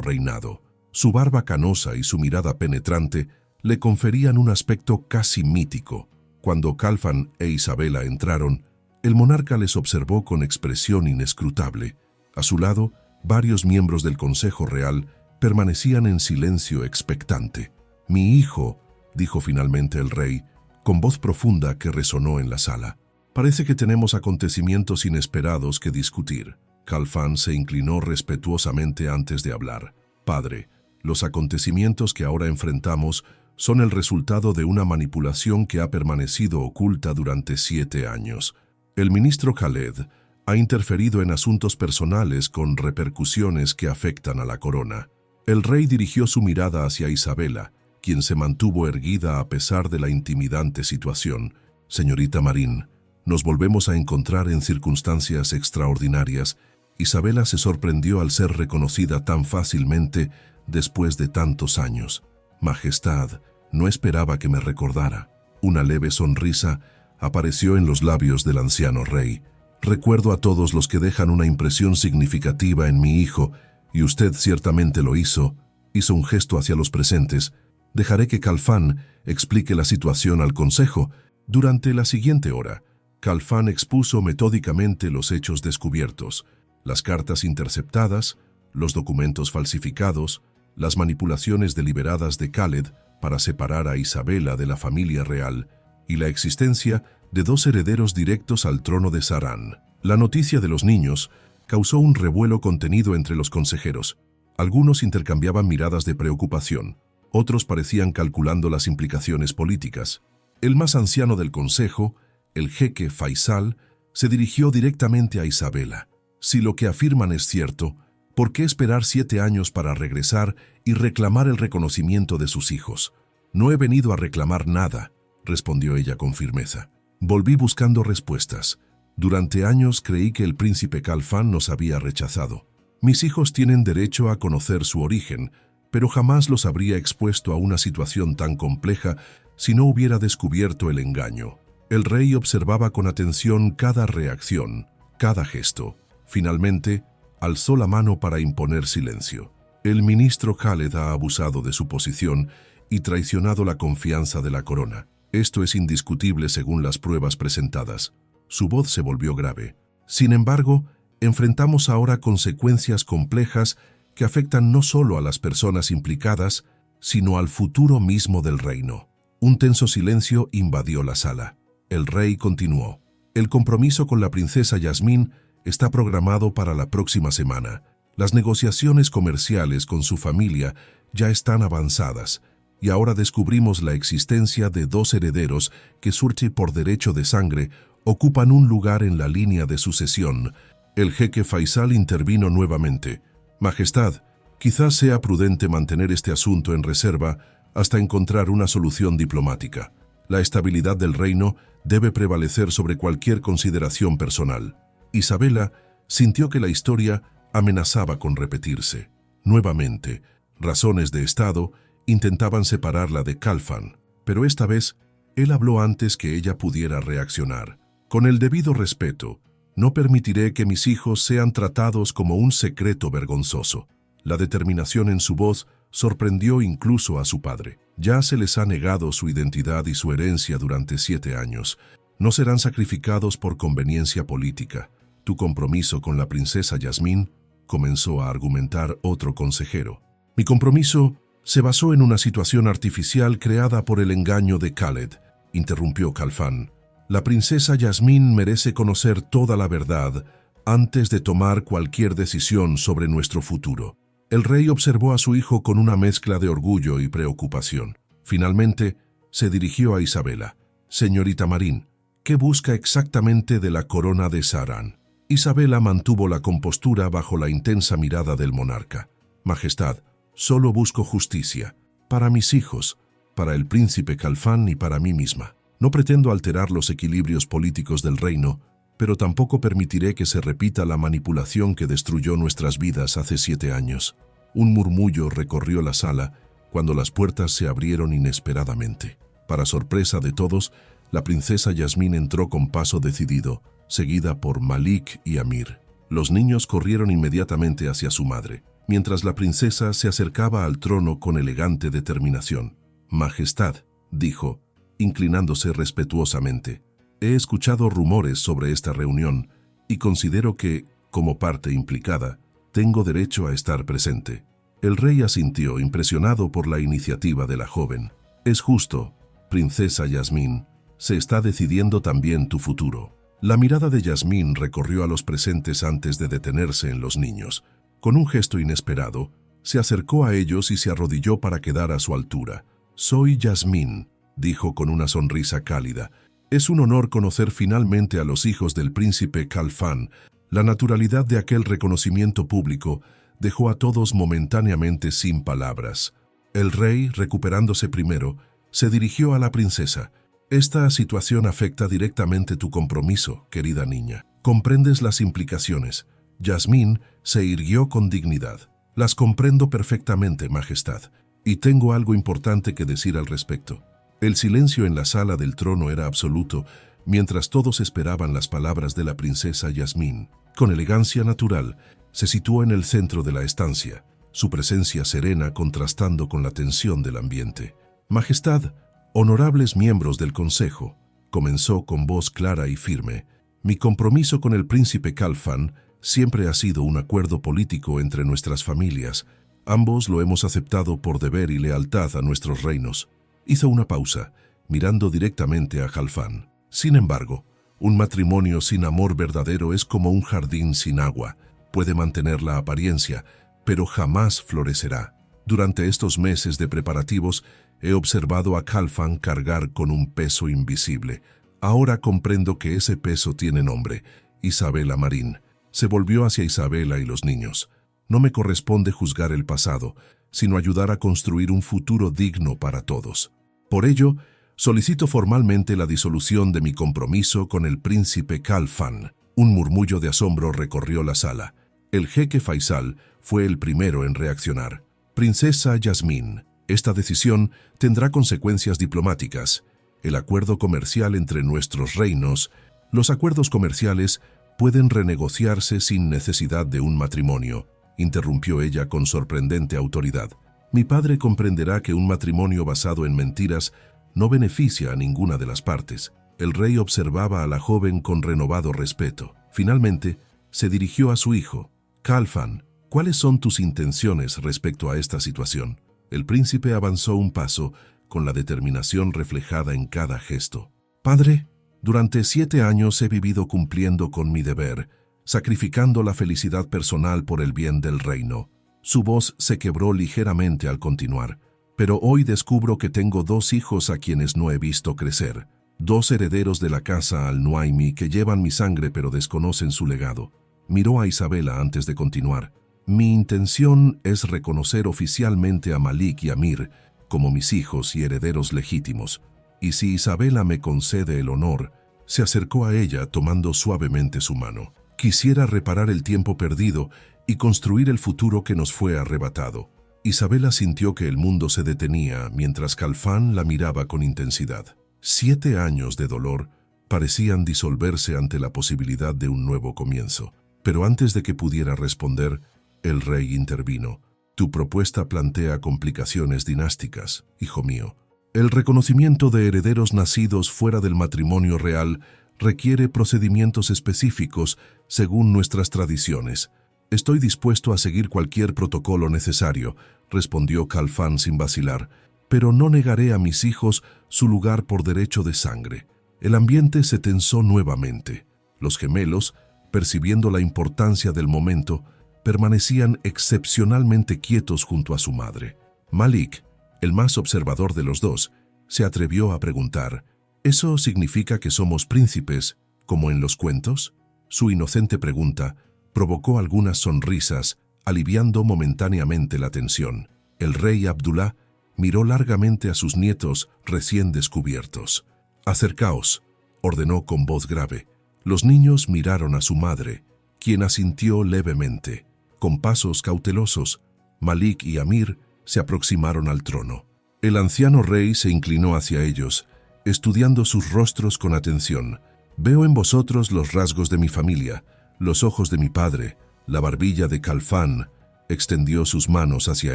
reinado. Su barba canosa y su mirada penetrante le conferían un aspecto casi mítico. Cuando Khalfan e Isabela entraron, el monarca les observó con expresión inescrutable. A su lado, varios miembros del Consejo Real permanecían en silencio expectante. «Mi hijo», dijo finalmente el rey, con voz profunda que resonó en la sala. «Parece que tenemos acontecimientos inesperados que discutir». Khalfan se inclinó respetuosamente antes de hablar. «Padre, los acontecimientos que ahora enfrentamos son el resultado de una manipulación que ha permanecido oculta durante 7 años. El ministro Khaled ha interferido en asuntos personales con repercusiones que afectan a la corona». El rey dirigió su mirada hacia Isabela, quien se mantuvo erguida a pesar de la intimidante situación. «Señorita Marín, nos volvemos a encontrar en circunstancias extraordinarias». Isabela se sorprendió al ser reconocida tan fácilmente después de tantos años. «Majestad, no esperaba que me recordara». Una leve sonrisa apareció en los labios del anciano rey. «Recuerdo a todos los que dejan una impresión significativa en mi hijo, y usted ciertamente lo hizo». Hizo un gesto hacia los presentes. «Dejaré que Khalfan explique la situación al consejo». Durante la siguiente hora, Khalfan expuso metódicamente los hechos descubiertos, las cartas interceptadas, los documentos falsificados, las manipulaciones deliberadas de Khaled para separar a Isabela de la familia real y la existencia de 2 herederos directos al trono de Zahrán. La noticia de los niños causó un revuelo contenido entre los consejeros. Algunos intercambiaban miradas de preocupación, otros parecían calculando las implicaciones políticas. El más anciano del consejo, el jeque Faisal, se dirigió directamente a Isabela. «Si lo que afirman es cierto, ¿por qué esperar 7 años para regresar y reclamar el reconocimiento de sus hijos?» «No he venido a reclamar nada», respondió ella con firmeza. «Volví buscando respuestas. Durante años creí que el príncipe Khalfan nos había rechazado. Mis hijos tienen derecho a conocer su origen, pero jamás los habría expuesto a una situación tan compleja si no hubiera descubierto el engaño». El rey observaba con atención cada reacción, cada gesto. Finalmente, alzó la mano para imponer silencio. «El ministro Khaled ha abusado de su posición y traicionado la confianza de la corona. Esto es indiscutible según las pruebas presentadas». Su voz se volvió grave. «Sin embargo, enfrentamos ahora consecuencias complejas que afectan no solo a las personas implicadas, sino al futuro mismo del reino». Un tenso silencio invadió la sala. El rey continuó. «El compromiso con la princesa Yasmín está programado para la próxima semana. Las negociaciones comerciales con su familia ya están avanzadas y ahora descubrimos la existencia de 2 herederos que, por derecho de sangre, ocupan un lugar en la línea de sucesión». El jeque Faisal intervino nuevamente. «Majestad, quizás sea prudente mantener este asunto en reserva hasta encontrar una solución diplomática. La estabilidad del reino debe prevalecer sobre cualquier consideración personal». Isabela sintió que la historia amenazaba con repetirse. Nuevamente, razones de Estado intentaban separarla de Khalfan, pero esta vez él habló antes que ella pudiera reaccionar. Con el debido respeto, no permitiré que mis hijos sean tratados como un secreto vergonzoso. La determinación en su voz sorprendió incluso a su padre. Ya se les ha negado su identidad y su herencia durante 7 años. No serán sacrificados por conveniencia política. Tu compromiso con la princesa Yasmín, comenzó a argumentar otro consejero. Mi compromiso se basó en una situación artificial creada por el engaño de Khaled, interrumpió Khalfan. La princesa Yasmín merece conocer toda la verdad antes de tomar cualquier decisión sobre nuestro futuro. El rey observó a su hijo con una mezcla de orgullo y preocupación. Finalmente, se dirigió a Isabela. Señorita Marín, ¿qué busca exactamente de la corona de Saharán? Isabela mantuvo la compostura bajo la intensa mirada del monarca. Majestad, solo busco justicia. Para mis hijos, para el príncipe Khalfan y para mí misma. No pretendo alterar los equilibrios políticos del reino, pero tampoco permitiré que se repita la manipulación que destruyó nuestras vidas hace 7 años. Un murmullo recorrió la sala cuando las puertas se abrieron inesperadamente. Para sorpresa de todos, la princesa Yasmín entró con paso decidido, seguida por Malik y Amir. Los niños corrieron inmediatamente hacia su madre, mientras la princesa se acercaba al trono con elegante determinación. Majestad, dijo, inclinándose respetuosamente. He escuchado rumores sobre esta reunión y considero que, como parte implicada, tengo derecho a estar presente. El rey asintió, impresionado por la iniciativa de la joven. Es justo, princesa Yasmín, se está decidiendo también tu futuro. La mirada de Yasmín recorrió a los presentes antes de detenerse en los niños. Con un gesto inesperado, se acercó a ellos y se arrodilló para quedar a su altura. Soy Yasmín, dijo con una sonrisa cálida. Es un honor conocer finalmente a los hijos del príncipe Khalfan. La naturalidad de aquel reconocimiento público dejó a todos momentáneamente sin palabras. El rey, recuperándose primero, se dirigió a la princesa. Esta situación afecta directamente tu compromiso, querida niña. ¿Comprendes las implicaciones? Yasmín se irguió con dignidad. Las comprendo perfectamente, Majestad, y tengo algo importante que decir al respecto. El silencio en la sala del trono era absoluto, mientras todos esperaban las palabras de la princesa Yasmín. Con elegancia natural, se situó en el centro de la estancia, su presencia serena contrastando con la tensión del ambiente. Majestad, honorables miembros del consejo, comenzó con voz clara y firme, mi compromiso con el príncipe Khalfan siempre ha sido un acuerdo político entre nuestras familias. Ambos lo hemos aceptado por deber y lealtad a nuestros reinos. Hizo una pausa, mirando directamente a Khalfan. Sin embargo, un matrimonio sin amor verdadero es como un jardín sin agua. Puede mantener la apariencia, pero jamás florecerá. Durante estos meses de preparativos, he observado a Khalfan cargar con un peso invisible. Ahora comprendo que ese peso tiene nombre, Isabela Marín. Se volvió hacia Isabela y los niños. No me corresponde juzgar el pasado, sino ayudar a construir un futuro digno para todos. Por ello, solicito formalmente la disolución de mi compromiso con el príncipe Khalfan. Un murmullo de asombro recorrió la sala. El jeque Faisal fue el primero en reaccionar. Princesa Yasmín, esta decisión tendrá consecuencias diplomáticas. El acuerdo comercial entre nuestros reinos, los acuerdos comerciales pueden renegociarse sin necesidad de un matrimonio, interrumpió ella con sorprendente autoridad. Mi padre comprenderá que un matrimonio basado en mentiras no beneficia a ninguna de las partes. El rey observaba a la joven con renovado respeto. Finalmente, se dirigió a su hijo. Khalfan, ¿cuáles son tus intenciones respecto a esta situación? El príncipe avanzó un paso, con la determinación reflejada en cada gesto. Padre, durante 7 años he vivido cumpliendo con mi deber, sacrificando la felicidad personal por el bien del reino. Su voz se quebró ligeramente al continuar. Pero hoy descubro que tengo 2 hijos a quienes no he visto crecer. 2 herederos de la casa Al-Nuaimi que llevan mi sangre pero desconocen su legado. Miró a Isabela antes de continuar. Mi intención es reconocer oficialmente a Malik y Amir como mis hijos y herederos legítimos. Y si Isabela me concede el honor, se acercó a ella tomando suavemente su mano. Quisiera reparar el tiempo perdido y construir el futuro que nos fue arrebatado. Isabela sintió que el mundo se detenía mientras Khalfan la miraba con intensidad. 7 años de dolor, parecían disolverse ante la posibilidad de un nuevo comienzo. Pero antes de que pudiera responder, el rey intervino. Tu propuesta plantea complicaciones dinásticas, hijo mío. El reconocimiento de herederos nacidos fuera del matrimonio real requiere procedimientos específicos según nuestras tradiciones. Estoy dispuesto a seguir cualquier protocolo necesario, respondió Khalfán sin vacilar, pero no negaré a mis hijos su lugar por derecho de sangre. El ambiente se tensó nuevamente. Los gemelos, percibiendo la importancia del momento, permanecían excepcionalmente quietos junto a su madre. Malik, el más observador de los dos, se atrevió a preguntar, ¿eso significa que somos príncipes, como en los cuentos? Su inocente pregunta provocó algunas sonrisas, aliviando momentáneamente la tensión. El rey Abdullah miró largamente a sus nietos recién descubiertos. «Acercaos», ordenó con voz grave. Los niños miraron a su madre, quien asintió levemente. Con pasos cautelosos, Malik y Amir se aproximaron al trono. El anciano rey se inclinó hacia ellos, estudiando sus rostros con atención. «Veo en vosotros los rasgos de mi familia, los ojos de mi padre, la barbilla de Khalfán», extendió sus manos hacia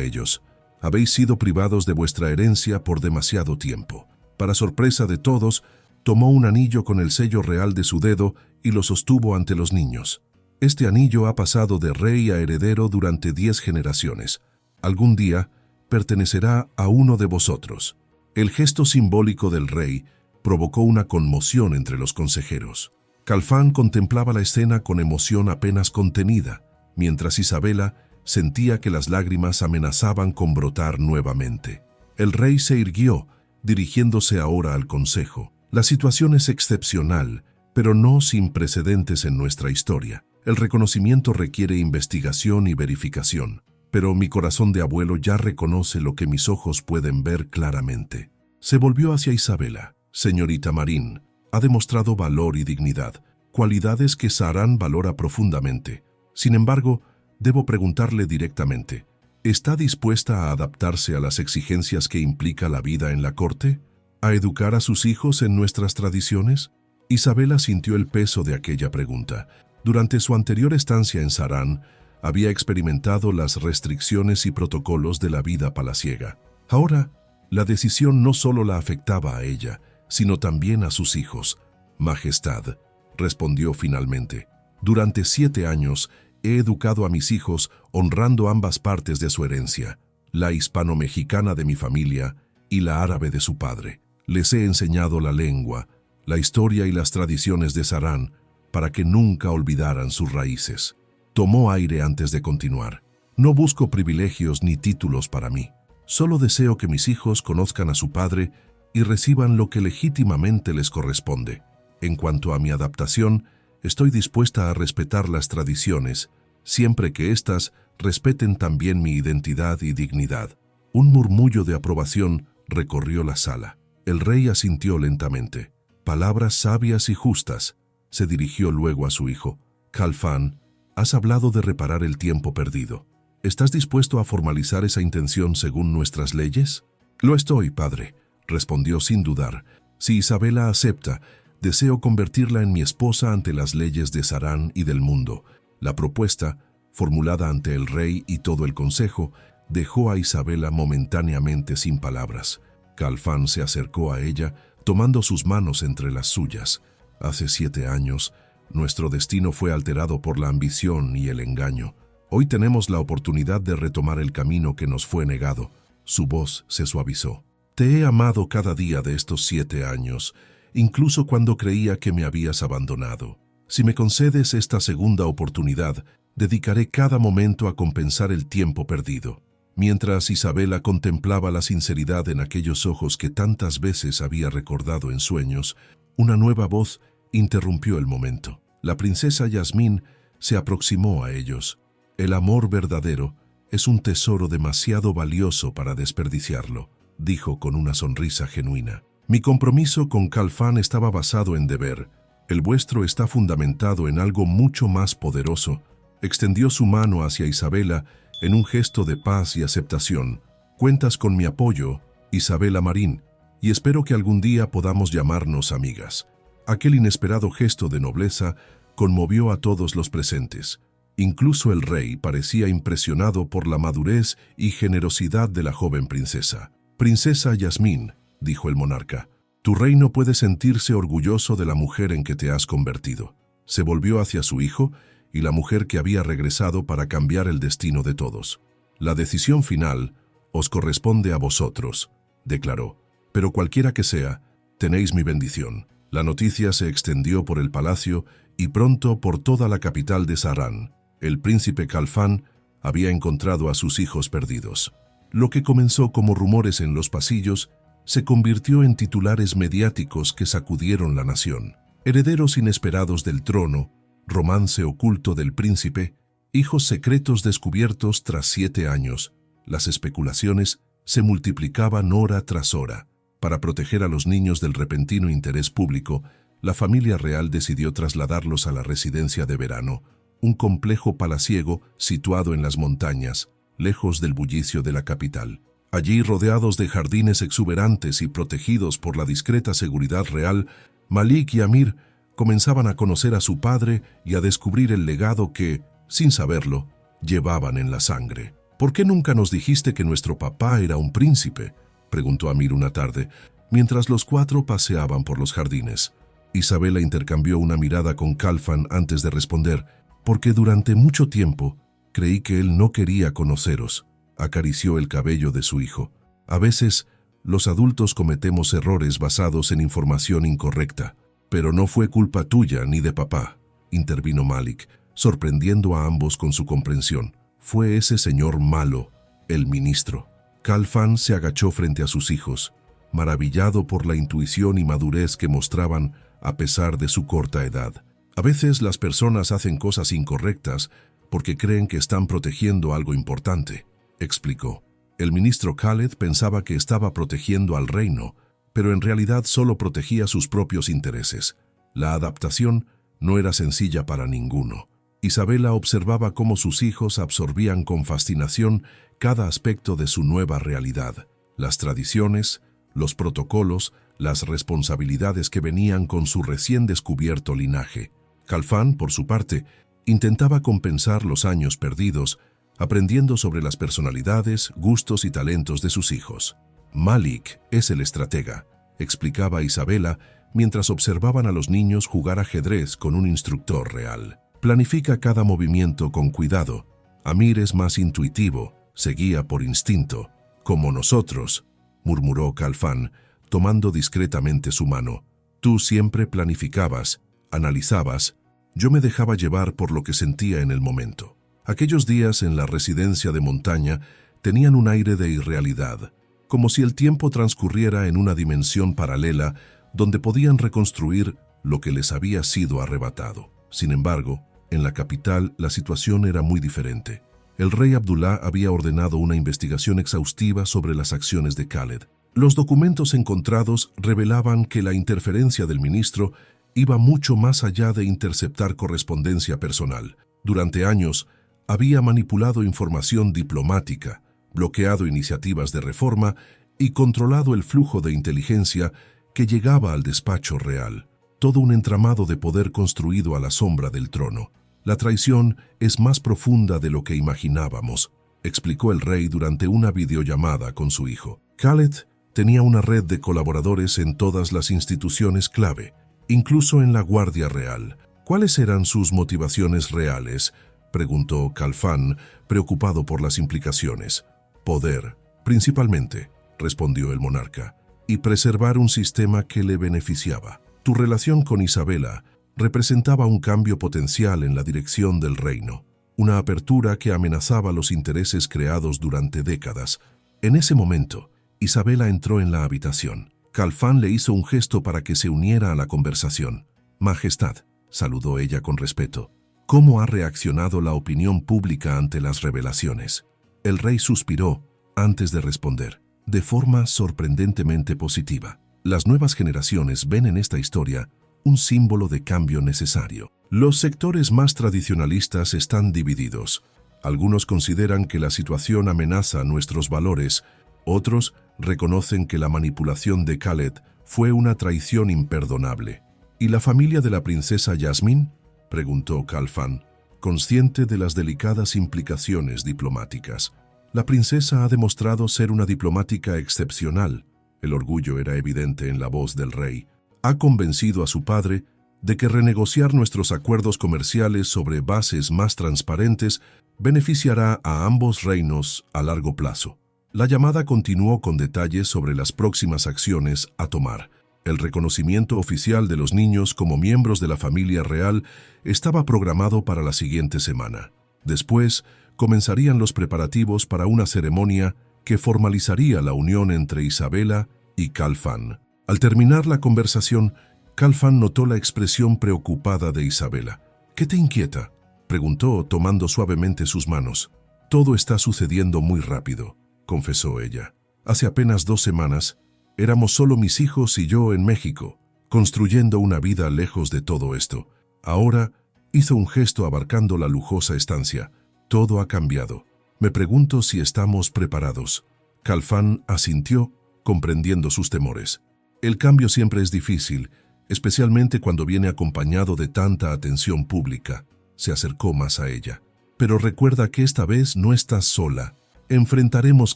ellos. «Habéis sido privados de vuestra herencia por demasiado tiempo». Para sorpresa de todos, tomó un anillo con el sello real de su dedo y lo sostuvo ante los niños. «Este anillo ha pasado de rey a heredero durante 10 generaciones. Algún día pertenecerá a uno de vosotros». El gesto simbólico del rey provocó una conmoción entre los consejeros. Khalfán contemplaba la escena con emoción apenas contenida, mientras Isabela sentía que las lágrimas amenazaban con brotar nuevamente. El rey se irguió, dirigiéndose ahora al consejo. «La situación es excepcional, pero no sin precedentes en nuestra historia. El reconocimiento requiere investigación y verificación, pero mi corazón de abuelo ya reconoce lo que mis ojos pueden ver claramente». Se volvió hacia Isabela. «Señorita Marín, ha demostrado valor y dignidad, cualidades que Sahrán valora profundamente. Sin embargo, debo preguntarle directamente, ¿está dispuesta a adaptarse a las exigencias que implica la vida en la corte? ¿A educar a sus hijos en nuestras tradiciones?» Isabela sintió el peso de aquella pregunta. Durante su anterior estancia en Sahrán, había experimentado las restricciones y protocolos de la vida palaciega. Ahora, la decisión no solo la afectaba a ella, sino también a sus hijos. «Majestad», respondió finalmente, «durante 7 años he educado a mis hijos honrando ambas partes de su herencia, la hispano-mexicana de mi familia y la árabe de su padre. Les he enseñado la lengua, la historia y las tradiciones de Sahrán para que nunca olvidaran sus raíces». Tomó aire antes de continuar. «No busco privilegios ni títulos para mí. Solo deseo que mis hijos conozcan a su padre y reciban lo que legítimamente les corresponde. En cuanto a mi adaptación, estoy dispuesta a respetar las tradiciones, siempre que éstas respeten también mi identidad y dignidad». Un murmullo de aprobación recorrió la sala. El rey asintió lentamente. «Palabras sabias y justas», se dirigió luego a su hijo. «Khalfán, has hablado de reparar el tiempo perdido. ¿Estás dispuesto a formalizar esa intención según nuestras leyes?» «Lo estoy, padre», respondió sin dudar. «Si Isabela acepta, deseo convertirla en mi esposa ante las leyes de Sahrán y del mundo». La propuesta, formulada ante el rey y todo el consejo, dejó a Isabela momentáneamente sin palabras. Khalfán se acercó a ella, tomando sus manos entre las suyas. «Hace 7 años, nuestro destino fue alterado por la ambición y el engaño. Hoy tenemos la oportunidad de retomar el camino que nos fue negado». Su voz se suavizó. «Te he amado cada día de estos 7 años, incluso cuando creía que me habías abandonado. Si me concedes esta segunda oportunidad, dedicaré cada momento a compensar el tiempo perdido». Mientras Isabela contemplaba la sinceridad en aquellos ojos que tantas veces había recordado en sueños, una nueva voz interrumpió el momento. La princesa Yasmín se aproximó a ellos. «El amor verdadero es un tesoro demasiado valioso para desperdiciarlo», dijo con una sonrisa genuina. «Mi compromiso con Khalfán estaba basado en deber. El vuestro está fundamentado en algo mucho más poderoso». Extendió su mano hacia Isabela en un gesto de paz y aceptación. «Cuentas con mi apoyo, Isabela Marín, y espero que algún día podamos llamarnos amigas». Aquel inesperado gesto de nobleza conmovió a todos los presentes. Incluso el rey parecía impresionado por la madurez y generosidad de la joven princesa. «Princesa Yasmín», dijo el monarca, «tu reino puede sentirse orgulloso de la mujer en que te has convertido». Se volvió hacia su hijo y la mujer que había regresado para cambiar el destino de todos. «La decisión final os corresponde a vosotros», declaró, «pero cualquiera que sea, tenéis mi bendición». La noticia se extendió por el palacio y pronto por toda la capital de Sahrán. El príncipe Khalfán había encontrado a sus hijos perdidos. Lo que comenzó como rumores en los pasillos se convirtió en titulares mediáticos que sacudieron la nación. Herederos inesperados del trono, romance oculto del príncipe, hijos secretos descubiertos tras 7 años. Las especulaciones se multiplicaban hora tras hora. Para proteger a los niños del repentino interés público, la familia real decidió trasladarlos a la residencia de verano, un complejo palaciego situado en las montañas, lejos del bullicio de la capital. Allí, rodeados de jardines exuberantes y protegidos por la discreta seguridad real, Malik y Amir comenzaban a conocer a su padre y a descubrir el legado que, sin saberlo, llevaban en la sangre. «¿Por qué nunca nos dijiste que nuestro papá era un príncipe?», preguntó Amir una tarde, mientras los 4 paseaban por los jardines. Isabela intercambió una mirada con Khalfán antes de responder. «Porque durante mucho tiempo creí que él no quería conoceros», acarició el cabello de su hijo. «A veces, los adultos cometemos errores basados en información incorrecta. Pero no fue culpa tuya ni de papá», intervino Malik, sorprendiendo a ambos con su comprensión. «Fue ese señor malo, el ministro». Khalfán se agachó frente a sus hijos, maravillado por la intuición y madurez que mostraban a pesar de su corta edad. «A veces las personas hacen cosas incorrectas porque creen que están protegiendo algo importante», explicó. El ministro Khaled pensaba que estaba protegiendo al reino, pero en realidad solo protegía sus propios intereses. La adaptación no era sencilla para ninguno. Isabela observaba cómo sus hijos absorbían con fascinación cada aspecto de su nueva realidad. Las tradiciones, los protocolos, las responsabilidades que venían con su recién descubierto linaje. Khalfán, por su parte, intentaba compensar los años perdidos, aprendiendo sobre las personalidades, gustos y talentos de sus hijos. «Malik es el estratega», explicaba Isabela mientras observaban a los niños jugar ajedrez con un instructor real. «Planifica cada movimiento con cuidado. Amir es más intuitivo, se guía por instinto, como nosotros», murmuró Khalfán, tomando discretamente su mano. «Tú siempre planificabas, analizabas, yo me dejaba llevar por lo que sentía en el momento». Aquellos días en la residencia de montaña tenían un aire de irrealidad, como si el tiempo transcurriera en una dimensión paralela donde podían reconstruir lo que les había sido arrebatado. Sin embargo, en la capital la situación era muy diferente. El rey Abdullah había ordenado una investigación exhaustiva sobre las acciones de Khaled. Los documentos encontrados revelaban que la interferencia del ministro iba mucho más allá de interceptar correspondencia personal. Durante años, había manipulado información diplomática, bloqueado iniciativas de reforma y controlado el flujo de inteligencia que llegaba al despacho real. Todo un entramado de poder construido a la sombra del trono. «La traición es más profunda de lo que imaginábamos», explicó el rey durante una videollamada con su hijo. Khaled tenía una red de colaboradores en todas las instituciones clave, incluso en la Guardia Real. «¿Cuáles eran sus motivaciones reales?», preguntó Khalfán, preocupado por las implicaciones. «Poder, principalmente», respondió el monarca, «y preservar un sistema que le beneficiaba. Tu relación con Isabela representaba un cambio potencial en la dirección del reino, una apertura que amenazaba los intereses creados durante décadas». En ese momento, Isabela entró en la habitación. Khalfán le hizo un gesto para que se uniera a la conversación. «Majestad», saludó ella con respeto, «¿cómo ha reaccionado la opinión pública ante las revelaciones?». El rey suspiró antes de responder, «De forma sorprendentemente positiva. Las nuevas generaciones ven en esta historia un símbolo de cambio necesario. Los sectores más tradicionalistas están divididos. Algunos consideran que la situación amenaza nuestros valores, otros reconocen que la manipulación de Khaled fue una traición imperdonable. ¿Y la familia de la princesa Yasmín?, preguntó Khalfan, consciente de las delicadas implicaciones diplomáticas. La princesa ha demostrado ser una diplomática excepcional. El orgullo era evidente en la voz del rey. Ha convencido a su padre de que renegociar nuestros acuerdos comerciales sobre bases más transparentes beneficiará a ambos reinos a largo plazo. La llamada continuó con detalles sobre las próximas acciones a tomar. El reconocimiento oficial de los niños como miembros de la familia real estaba programado para la siguiente semana. Después, comenzarían los preparativos para una ceremonia que formalizaría la unión entre Isabela y Khalfan. Al terminar la conversación, Khalfan notó la expresión preocupada de Isabela. «¿Qué te inquieta?», preguntó, tomando suavemente sus manos. «Todo está sucediendo muy rápido», confesó ella. «Hace apenas 2 semanas, éramos solo mis hijos y yo en México, construyendo una vida lejos de todo esto. Ahora», hizo un gesto abarcando la lujosa estancia. «Todo ha cambiado. Me pregunto si estamos preparados». Khalfan asintió, comprendiendo sus temores. «El cambio siempre es difícil, especialmente cuando viene acompañado de tanta atención pública». Se acercó más a ella. «Pero recuerda que esta vez no estás sola. Enfrentaremos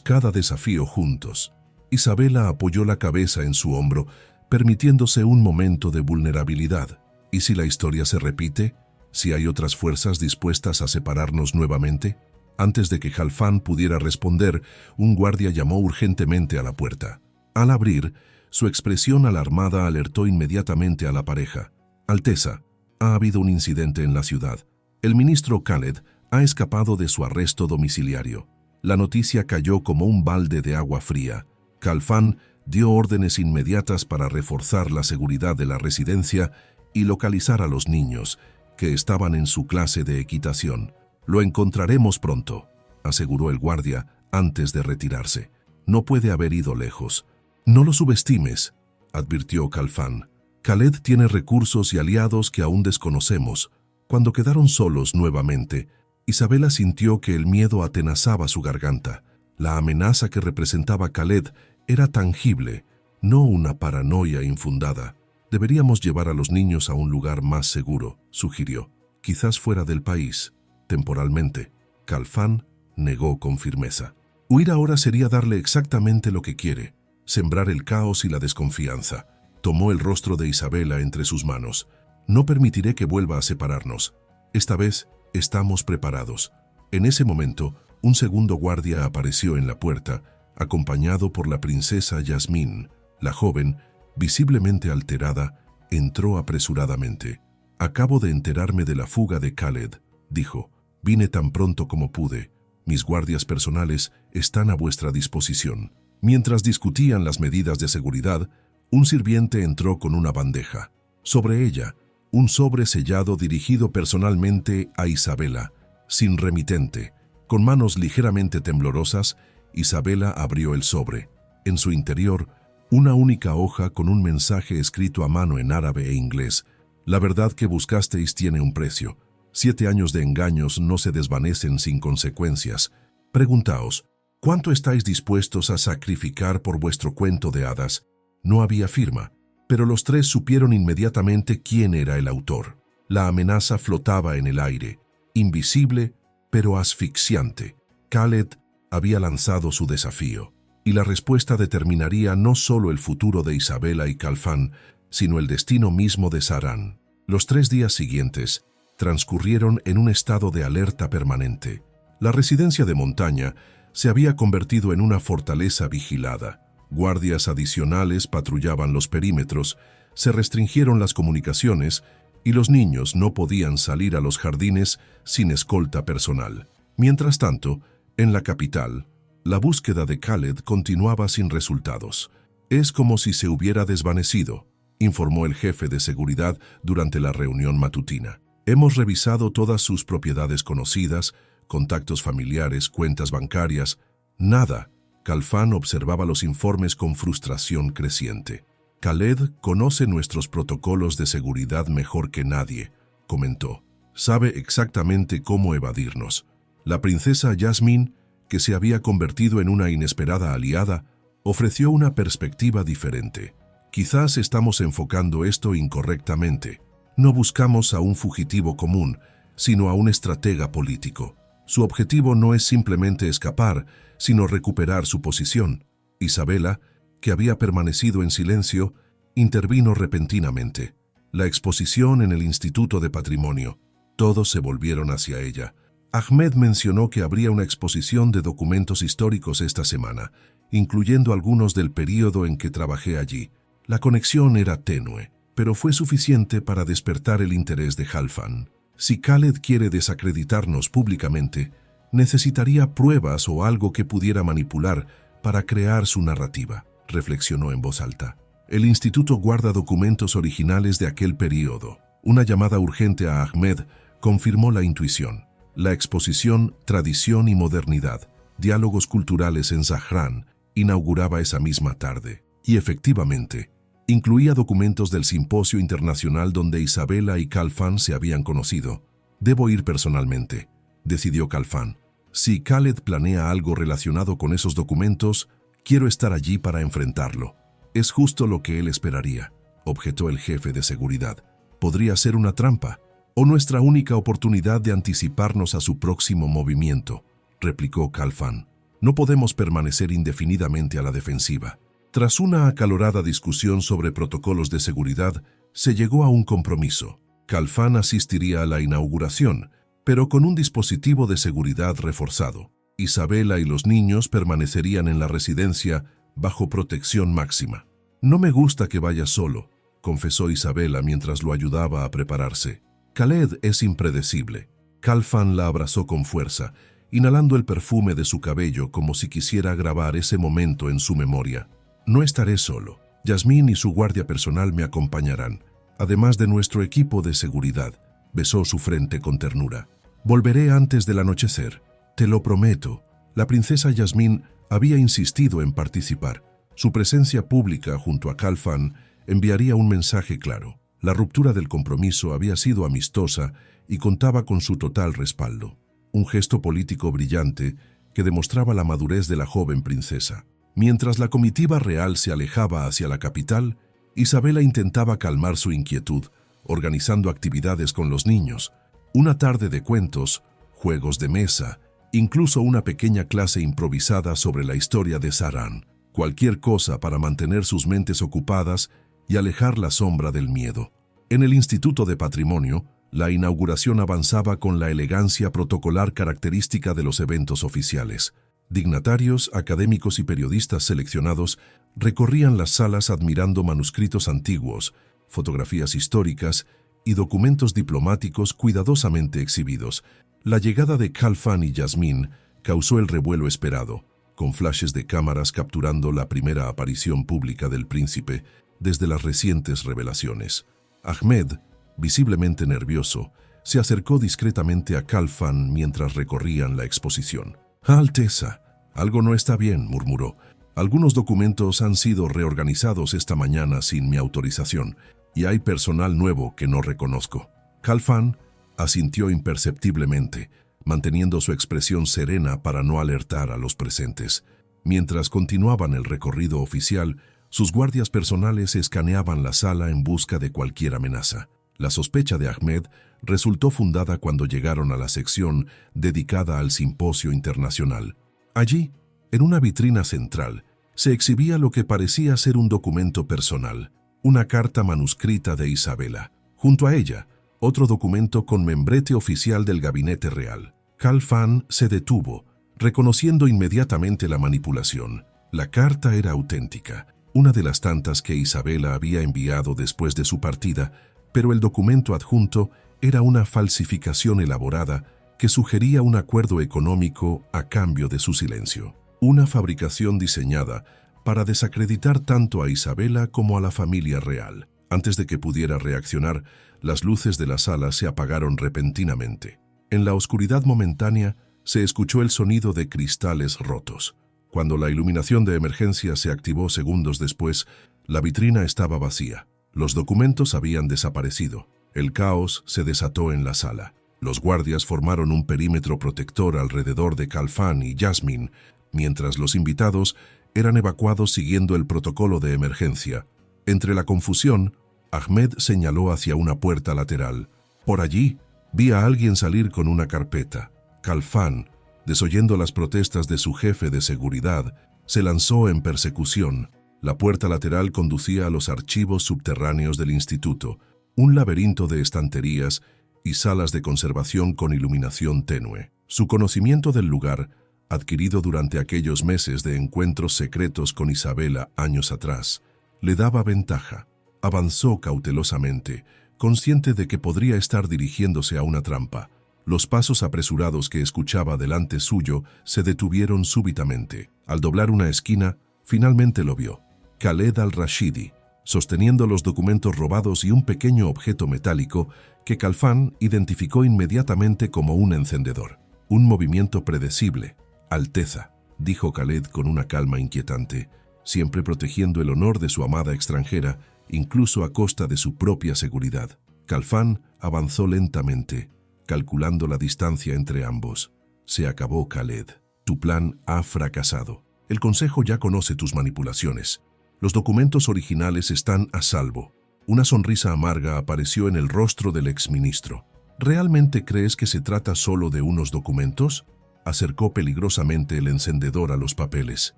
cada desafío juntos». Isabela apoyó la cabeza en su hombro, permitiéndose un momento de vulnerabilidad. ¿Y si la historia se repite? ¿Si hay otras fuerzas dispuestas a separarnos nuevamente? Antes de que Khalfan pudiera responder, un guardia llamó urgentemente a la puerta. Al abrir, su expresión alarmada alertó inmediatamente a la pareja. «Alteza, ha habido un incidente en la ciudad. El ministro Khaled ha escapado de su arresto domiciliario». La noticia cayó como un balde de agua fría. Khalfan dio órdenes inmediatas para reforzar la seguridad de la residencia y localizar a los niños, que estaban en su clase de equitación. «Lo encontraremos pronto», aseguró el guardia antes de retirarse. «No puede haber ido lejos». «No lo subestimes», advirtió Khalfan. «Khaled tiene recursos y aliados que aún desconocemos». Cuando quedaron solos nuevamente, Isabela sintió que el miedo atenazaba su garganta. La amenaza que representaba Khaled era tangible, no una paranoia infundada. «Deberíamos llevar a los niños a un lugar más seguro», sugirió. «Quizás fuera del país, temporalmente». Khalfan negó con firmeza. «Huir ahora sería darle exactamente lo que quiere, sembrar el caos y la desconfianza». Tomó el rostro de Isabela entre sus manos. «No permitiré que vuelva a separarnos. Esta vez estamos preparados». En ese momento, un segundo guardia apareció en la puerta, acompañado por la princesa Yasmín. La joven, visiblemente alterada, entró apresuradamente. «Acabo de enterarme de la fuga de Khaled», dijo. «Vine tan pronto como pude. Mis guardias personales están a vuestra disposición». Mientras discutían las medidas de seguridad, un sirviente entró con una bandeja. Sobre ella, un sobre sellado dirigido personalmente a Isabela, sin remitente. Con manos ligeramente temblorosas, Isabela abrió el sobre. En su interior, una única hoja con un mensaje escrito a mano en árabe e inglés. «La verdad que buscasteis tiene un precio. 7 años de engaños no se desvanecen sin consecuencias. Preguntaos, ¿cuánto estáis dispuestos a sacrificar por vuestro cuento de hadas?» No había firma, pero los 3 supieron inmediatamente quién era el autor. La amenaza flotaba en el aire, invisible pero asfixiante. Khaled había lanzado su desafío, y la respuesta determinaría no solo el futuro de Isabela y Khalfan, sino el destino mismo de Sahrán. Los 3 días siguientes transcurrieron en un estado de alerta permanente. La residencia de montaña se había convertido en una fortaleza vigilada. Guardias adicionales patrullaban los perímetros, se restringieron las comunicaciones y los niños no podían salir a los jardines sin escolta personal. Mientras tanto, en la capital, la búsqueda de Khaled continuaba sin resultados. «Es como si se hubiera desvanecido», informó el jefe de seguridad durante la reunión matutina. «Hemos revisado todas sus propiedades conocidas, contactos familiares, cuentas bancarias. Nada». Khalfan observaba los informes con frustración creciente. «Khaled conoce nuestros protocolos de seguridad mejor que nadie», comentó. «Sabe exactamente cómo evadirnos». La princesa Yasmín, que se había convertido en una inesperada aliada, ofreció una perspectiva diferente. Quizás estamos enfocando esto incorrectamente. No buscamos a un fugitivo común, sino a un estratega político. Su objetivo no es simplemente escapar, sino recuperar su posición. Isabela, que había permanecido en silencio, intervino repentinamente. La exposición en el Instituto de Patrimonio. Todos se volvieron hacia ella. Ahmed mencionó que habría una exposición de documentos históricos esta semana, incluyendo algunos del período en que trabajé allí. La conexión era tenue, pero fue suficiente para despertar el interés de Khalfan. Si Khaled quiere desacreditarnos públicamente, necesitaría pruebas o algo que pudiera manipular para crear su narrativa, reflexionó en voz alta. El instituto guarda documentos originales de aquel período. Una llamada urgente a Ahmed confirmó la intuición. La exposición Tradición y Modernidad, Diálogos Culturales en Zahran, inauguraba esa misma tarde. Y efectivamente, incluía documentos del simposio internacional donde Isabela y Khalfan se habían conocido. Debo ir personalmente, decidió Khalfan. Si Khaled planea algo relacionado con esos documentos, quiero estar allí para enfrentarlo. Es justo lo que él esperaría, objetó el jefe de seguridad. Podría ser una trampa, o nuestra única oportunidad de anticiparnos a su próximo movimiento, replicó Khalfan. No podemos permanecer indefinidamente a la defensiva. Tras una acalorada discusión sobre protocolos de seguridad, se llegó a un compromiso. Khalfan asistiría a la inauguración, pero con un dispositivo de seguridad reforzado. Isabela y los niños permanecerían en la residencia bajo protección máxima. No me gusta que vaya solo, confesó Isabela mientras lo ayudaba a prepararse. Khaled es impredecible. Khalfan la abrazó con fuerza, inhalando el perfume de su cabello como si quisiera grabar ese momento en su memoria. No estaré solo. Yasmín y su guardia personal me acompañarán, además de nuestro equipo de seguridad. Besó su frente con ternura. Volveré antes del anochecer. Te lo prometo. La princesa Yasmín había insistido en participar. Su presencia pública junto a Khalfan enviaría un mensaje claro. La ruptura del compromiso había sido amistosa y contaba con su total respaldo. Un gesto político brillante que demostraba la madurez de la joven princesa. Mientras la comitiva real se alejaba hacia la capital, Isabela intentaba calmar su inquietud, organizando actividades con los niños, una tarde de cuentos, juegos de mesa, incluso una pequeña clase improvisada sobre la historia de Zahran. Cualquier cosa para mantener sus mentes ocupadas y alejar la sombra del miedo. En el Instituto de Patrimonio, la inauguración avanzaba con la elegancia protocolar característica de los eventos oficiales. Dignatarios, académicos y periodistas seleccionados recorrían las salas admirando manuscritos antiguos, fotografías históricas y documentos diplomáticos cuidadosamente exhibidos. La llegada de Khalfan y Yasmín causó el revuelo esperado, con flashes de cámaras capturando la primera aparición pública del príncipe desde las recientes revelaciones. Ahmed, visiblemente nervioso, se acercó discretamente a Khalfan mientras recorrían la exposición. «Alteza, algo no está bien», murmuró. «Algunos documentos han sido reorganizados esta mañana sin mi autorización, y hay personal nuevo que no reconozco». Khalfan asintió imperceptiblemente, manteniendo su expresión serena para no alertar a los presentes. Mientras continuaban el recorrido oficial, sus guardias personales escaneaban la sala en busca de cualquier amenaza. La sospecha de Ahmed resultó fundada cuando llegaron a la sección dedicada al simposio internacional. Allí, en una vitrina central, se exhibía lo que parecía ser un documento personal, una carta manuscrita de Isabela. Junto a ella, otro documento con membrete oficial del gabinete real. Khalfan se detuvo, reconociendo inmediatamente la manipulación. La carta era auténtica, una de las tantas que Isabela había enviado después de su partida, pero el documento adjunto era una falsificación elaborada que sugería un acuerdo económico a cambio de su silencio. Una fabricación diseñada para desacreditar tanto a Isabela como a la familia real. Antes de que pudiera reaccionar, las luces de la sala se apagaron repentinamente. En la oscuridad momentánea se escuchó el sonido de cristales rotos. Cuando la iluminación de emergencia se activó segundos después, la vitrina estaba vacía. Los documentos habían desaparecido. El caos se desató en la sala. Los guardias formaron un perímetro protector alrededor de Khalfan y Yasmín, mientras los invitados eran evacuados siguiendo el protocolo de emergencia, Entre la confusión, Ahmed señaló hacia una puerta lateral. Por allí, vi a alguien salir con una carpeta. Khalfan, desoyendo las protestas de su jefe de seguridad, se lanzó en persecución. La puerta lateral conducía a los archivos subterráneos del instituto, un laberinto de estanterías y salas de conservación con iluminación tenue. Su conocimiento del lugar, adquirido durante aquellos meses de encuentros secretos con Isabela años atrás, le daba ventaja. Avanzó cautelosamente, consciente de que podría estar dirigiéndose a una trampa. Los pasos apresurados que escuchaba delante suyo se detuvieron súbitamente. Al doblar una esquina, finalmente lo vio. Khaled al-Rashidi, sosteniendo los documentos robados y un pequeño objeto metálico que Khalfan identificó inmediatamente como un encendedor. Un movimiento predecible. Alteza, dijo Khaled con una calma inquietante, siempre protegiendo el honor de su amada extranjera, incluso a costa de su propia seguridad. Khalfan avanzó lentamente, calculando la distancia entre ambos. Se acabó, Khaled. Tu plan ha fracasado. El Consejo ya conoce tus manipulaciones. Los documentos originales están a salvo. Una sonrisa amarga apareció en el rostro del exministro. ¿Realmente crees que se trata solo de unos documentos? Acercó peligrosamente el encendedor a los papeles.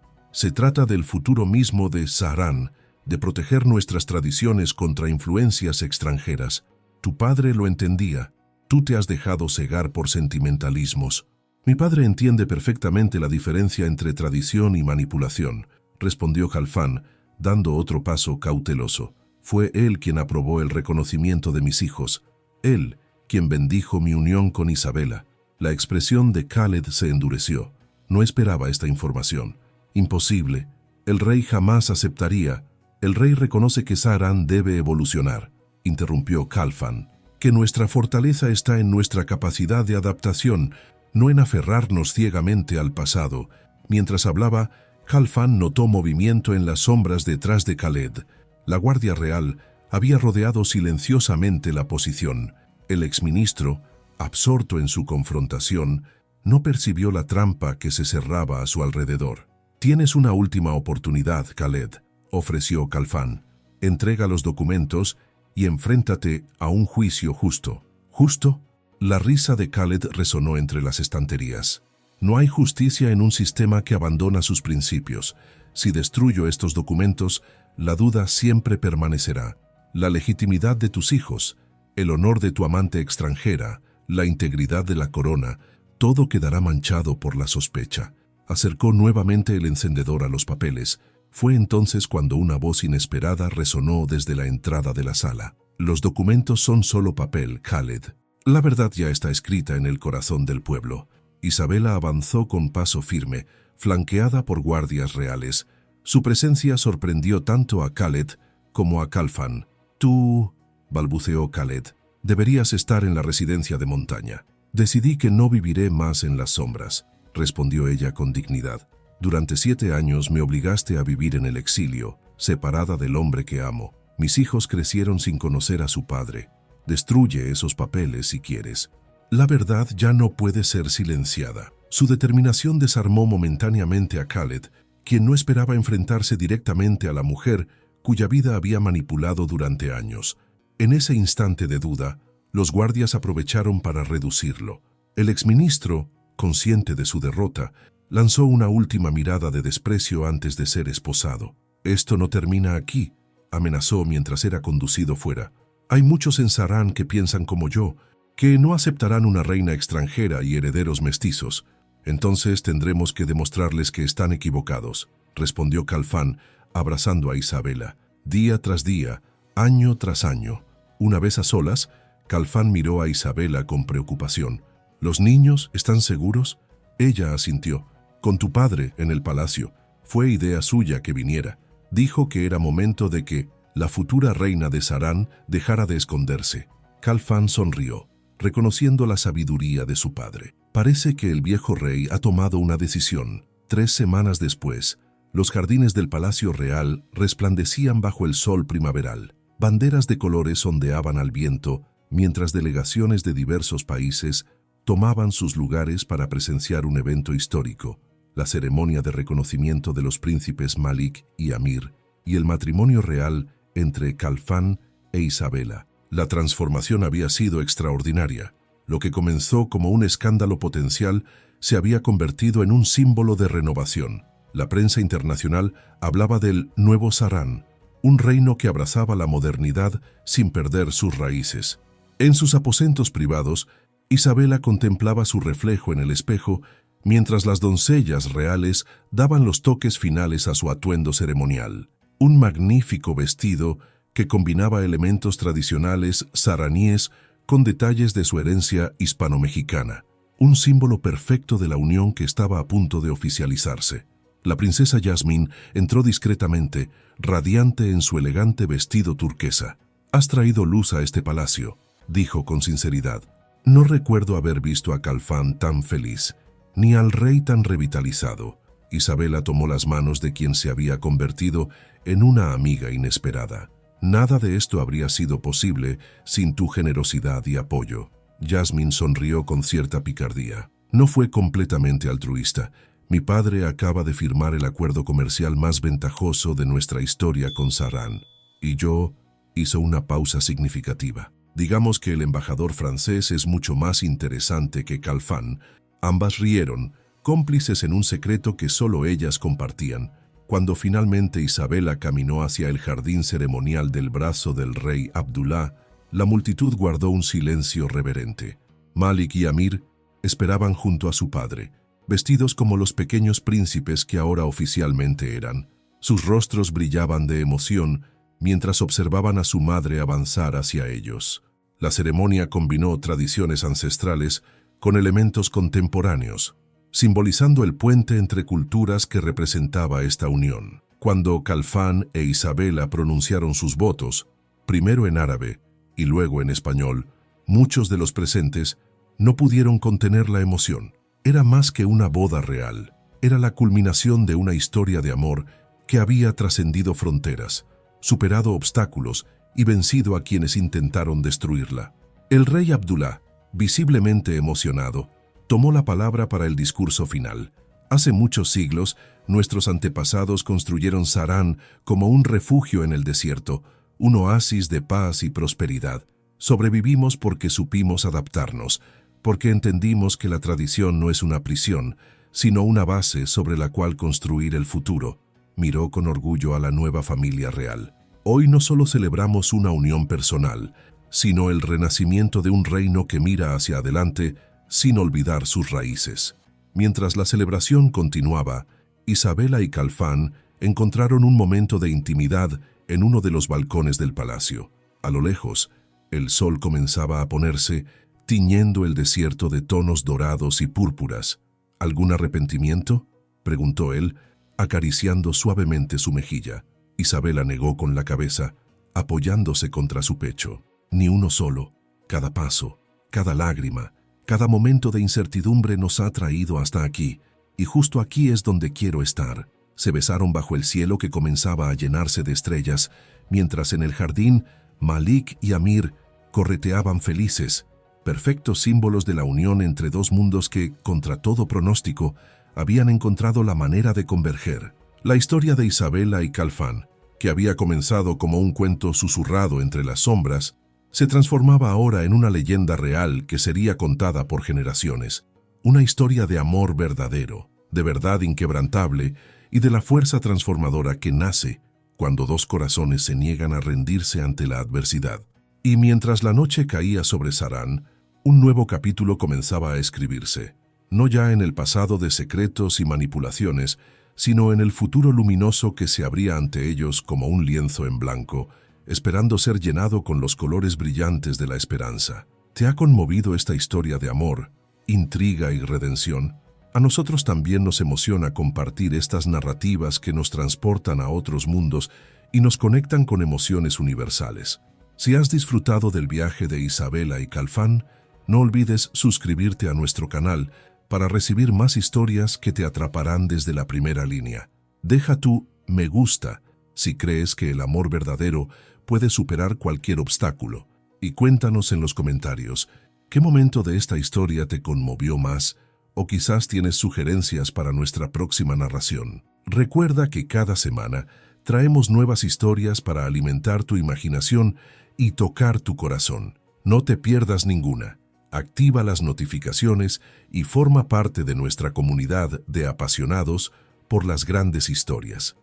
Se trata del futuro mismo de Sahrán, de proteger nuestras tradiciones contra influencias extranjeras. Tu padre lo entendía. Tú te has dejado cegar por sentimentalismos. Mi padre entiende perfectamente la diferencia entre tradición y manipulación, respondió Khalfan, dando otro paso cauteloso. Fue él quien aprobó el reconocimiento de mis hijos. Él, quien bendijo mi unión con Isabela. La expresión de Khaled se endureció. No esperaba esta información. Imposible. El rey jamás aceptaría. El rey reconoce que Sahrán debe evolucionar, interrumpió Khalfan. Que nuestra fortaleza está en nuestra capacidad de adaptación, no en aferrarnos ciegamente al pasado. Mientras hablaba, Khalfan notó movimiento en las sombras detrás de Khaled. La Guardia Real había rodeado silenciosamente la posición. El exministro, absorto en su confrontación, no percibió la trampa que se cerraba a su alrededor. Tienes una última oportunidad, Khaled, ofreció Khalfan. Entrega los documentos y enfréntate a un juicio justo. ¿Justo? La risa de Khaled resonó entre las estanterías. No hay justicia en un sistema que abandona sus principios. Si destruyo estos documentos, la duda siempre permanecerá. La legitimidad de tus hijos, el honor de tu amante extranjera, la integridad de la corona, todo quedará manchado por la sospecha. Acercó nuevamente el encendedor a los papeles. Fue entonces cuando una voz inesperada resonó desde la entrada de la sala. Los documentos son solo papel, Khaled. La verdad ya está escrita en el corazón del pueblo. Isabela avanzó con paso firme, flanqueada por guardias reales. Su presencia sorprendió tanto a Khaled como a Khalfan. Tú, balbuceó Khaled, deberías estar en la residencia de montaña. Decidí que no viviré más en las sombras, respondió ella con dignidad. Durante 7 años me obligaste a vivir en el exilio, separada del hombre que amo. Mis hijos crecieron sin conocer a su padre. Destruye esos papeles si quieres. La verdad ya no puede ser silenciada. Su determinación desarmó momentáneamente a Khaled, quien no esperaba enfrentarse directamente a la mujer cuya vida había manipulado durante años. En ese instante de duda, los guardias aprovecharon para reducirlo. El exministro, consciente de su derrota, lanzó una última mirada de desprecio antes de ser esposado. Esto no termina aquí, amenazó mientras era conducido fuera. Hay muchos en Sahrán que piensan como yo, que no aceptarán una reina extranjera y herederos mestizos. Entonces tendremos que demostrarles que están equivocados, respondió Khalfan, abrazando a Isabela. Día tras día, año tras año. Una vez a solas, Khalfan miró a Isabela con preocupación. ¿Los niños están seguros? Ella asintió. Con tu padre en el palacio. Fue idea suya que viniera. Dijo que era momento de que la futura reina de Sahrán dejara de esconderse. Khalfan sonrió, reconociendo la sabiduría de su padre. Parece que el viejo rey ha tomado una decisión. 3 semanas después, los jardines del Palacio Real resplandecían bajo el sol primaveral. Banderas de colores ondeaban al viento, mientras delegaciones de diversos países tomaban sus lugares para presenciar un evento histórico, la ceremonia de reconocimiento de los príncipes Malik y Amir, y el matrimonio real entre Calfán e Isabela. La transformación había sido extraordinaria. Lo que comenzó como un escándalo potencial se había convertido en un símbolo de renovación. La prensa internacional hablaba del nuevo Saran, un reino que abrazaba la modernidad sin perder sus raíces. En sus aposentos privados, Isabela contemplaba su reflejo en el espejo, mientras las doncellas reales daban los toques finales a su atuendo ceremonial. Un magnífico vestido que combinaba elementos tradicionales saraníes con detalles de su herencia hispano-mexicana, un símbolo perfecto de la unión que estaba a punto de oficializarse. La princesa Jasmine entró discretamente, radiante en su elegante vestido turquesa. «Has traído luz a este palacio», dijo con sinceridad. «No recuerdo haber visto a Calfán tan feliz, ni al rey tan revitalizado». Isabela tomó las manos de quien se había convertido en una amiga inesperada. «Nada de esto habría sido posible sin tu generosidad y apoyo». Jasmine sonrió con cierta picardía. «No fue completamente altruista. Mi padre acaba de firmar el acuerdo comercial más ventajoso de nuestra historia con Saran, y yo...» hizo una pausa significativa. «Digamos que el embajador francés es mucho más interesante que Calfán». Ambas rieron, cómplices en un secreto que solo ellas compartían. Cuando finalmente Isabela caminó hacia el jardín ceremonial del brazo del rey Abdullah, la multitud guardó un silencio reverente. Malik y Amir esperaban junto a su padre, vestidos como los pequeños príncipes que ahora oficialmente eran. Sus rostros brillaban de emoción mientras observaban a su madre avanzar hacia ellos. La ceremonia combinó tradiciones ancestrales con elementos contemporáneos, simbolizando el puente entre culturas que representaba esta unión. Cuando Calfán e Isabela pronunciaron sus votos, primero en árabe y luego en español, muchos de los presentes no pudieron contener la emoción. Era más que una boda real, era la culminación de una historia de amor que había trascendido fronteras, superado obstáculos y vencido a quienes intentaron destruirla. El rey Abdullah, visiblemente emocionado, tomó la palabra para el discurso final. Hace muchos siglos, nuestros antepasados construyeron Saran como un refugio en el desierto, un oasis de paz y prosperidad. Sobrevivimos porque supimos adaptarnos, porque entendimos que la tradición no es una prisión, sino una base sobre la cual construir el futuro. Miró con orgullo a la nueva familia real. Hoy no solo celebramos una unión personal, sino el renacimiento de un reino que mira hacia adelante sin olvidar sus raíces. Mientras la celebración continuaba, Isabela y Calfán encontraron un momento de intimidad en uno de los balcones del palacio. A lo lejos, el sol comenzaba a ponerse, tiñendo el desierto de tonos dorados y púrpuras. «¿Algún arrepentimiento?», preguntó él, acariciando suavemente su mejilla. Isabela negó con la cabeza, apoyándose contra su pecho. «Ni uno solo. Cada paso, cada lágrima, cada momento de incertidumbre nos ha traído hasta aquí, y justo aquí es donde quiero estar». Se besaron bajo el cielo que comenzaba a llenarse de estrellas, mientras en el jardín Malik y Amir correteaban felices, perfectos símbolos de la unión entre dos mundos que, contra todo pronóstico, habían encontrado la manera de converger. La historia de Isabela y Calfán, que había comenzado como un cuento susurrado entre las sombras, se transformaba ahora en una leyenda real que sería contada por generaciones. Una historia de amor verdadero, de verdad inquebrantable y de la fuerza transformadora que nace cuando dos corazones se niegan a rendirse ante la adversidad. Y mientras la noche caía sobre Saran, un nuevo capítulo comenzaba a escribirse, no ya en el pasado de secretos y manipulaciones, sino en el futuro luminoso que se abría ante ellos como un lienzo en blanco, esperando ser llenado con los colores brillantes de la esperanza. ¿Te ha conmovido esta historia de amor, intriga y redención? A nosotros también nos emociona compartir estas narrativas que nos transportan a otros mundos y nos conectan con emociones universales. Si has disfrutado del viaje de Isabela y Calfán, no olvides suscribirte a nuestro canal para recibir más historias que te atraparán desde la primera línea. Deja tu me gusta si crees que el amor verdadero puede superar cualquier obstáculo. Y cuéntanos en los comentarios, ¿qué momento de esta historia te conmovió más? O quizás tienes sugerencias para nuestra próxima narración. Recuerda que cada semana traemos nuevas historias para alimentar tu imaginación y tocar tu corazón. No te pierdas ninguna. Activa las notificaciones y forma parte de nuestra comunidad de apasionados por las grandes historias.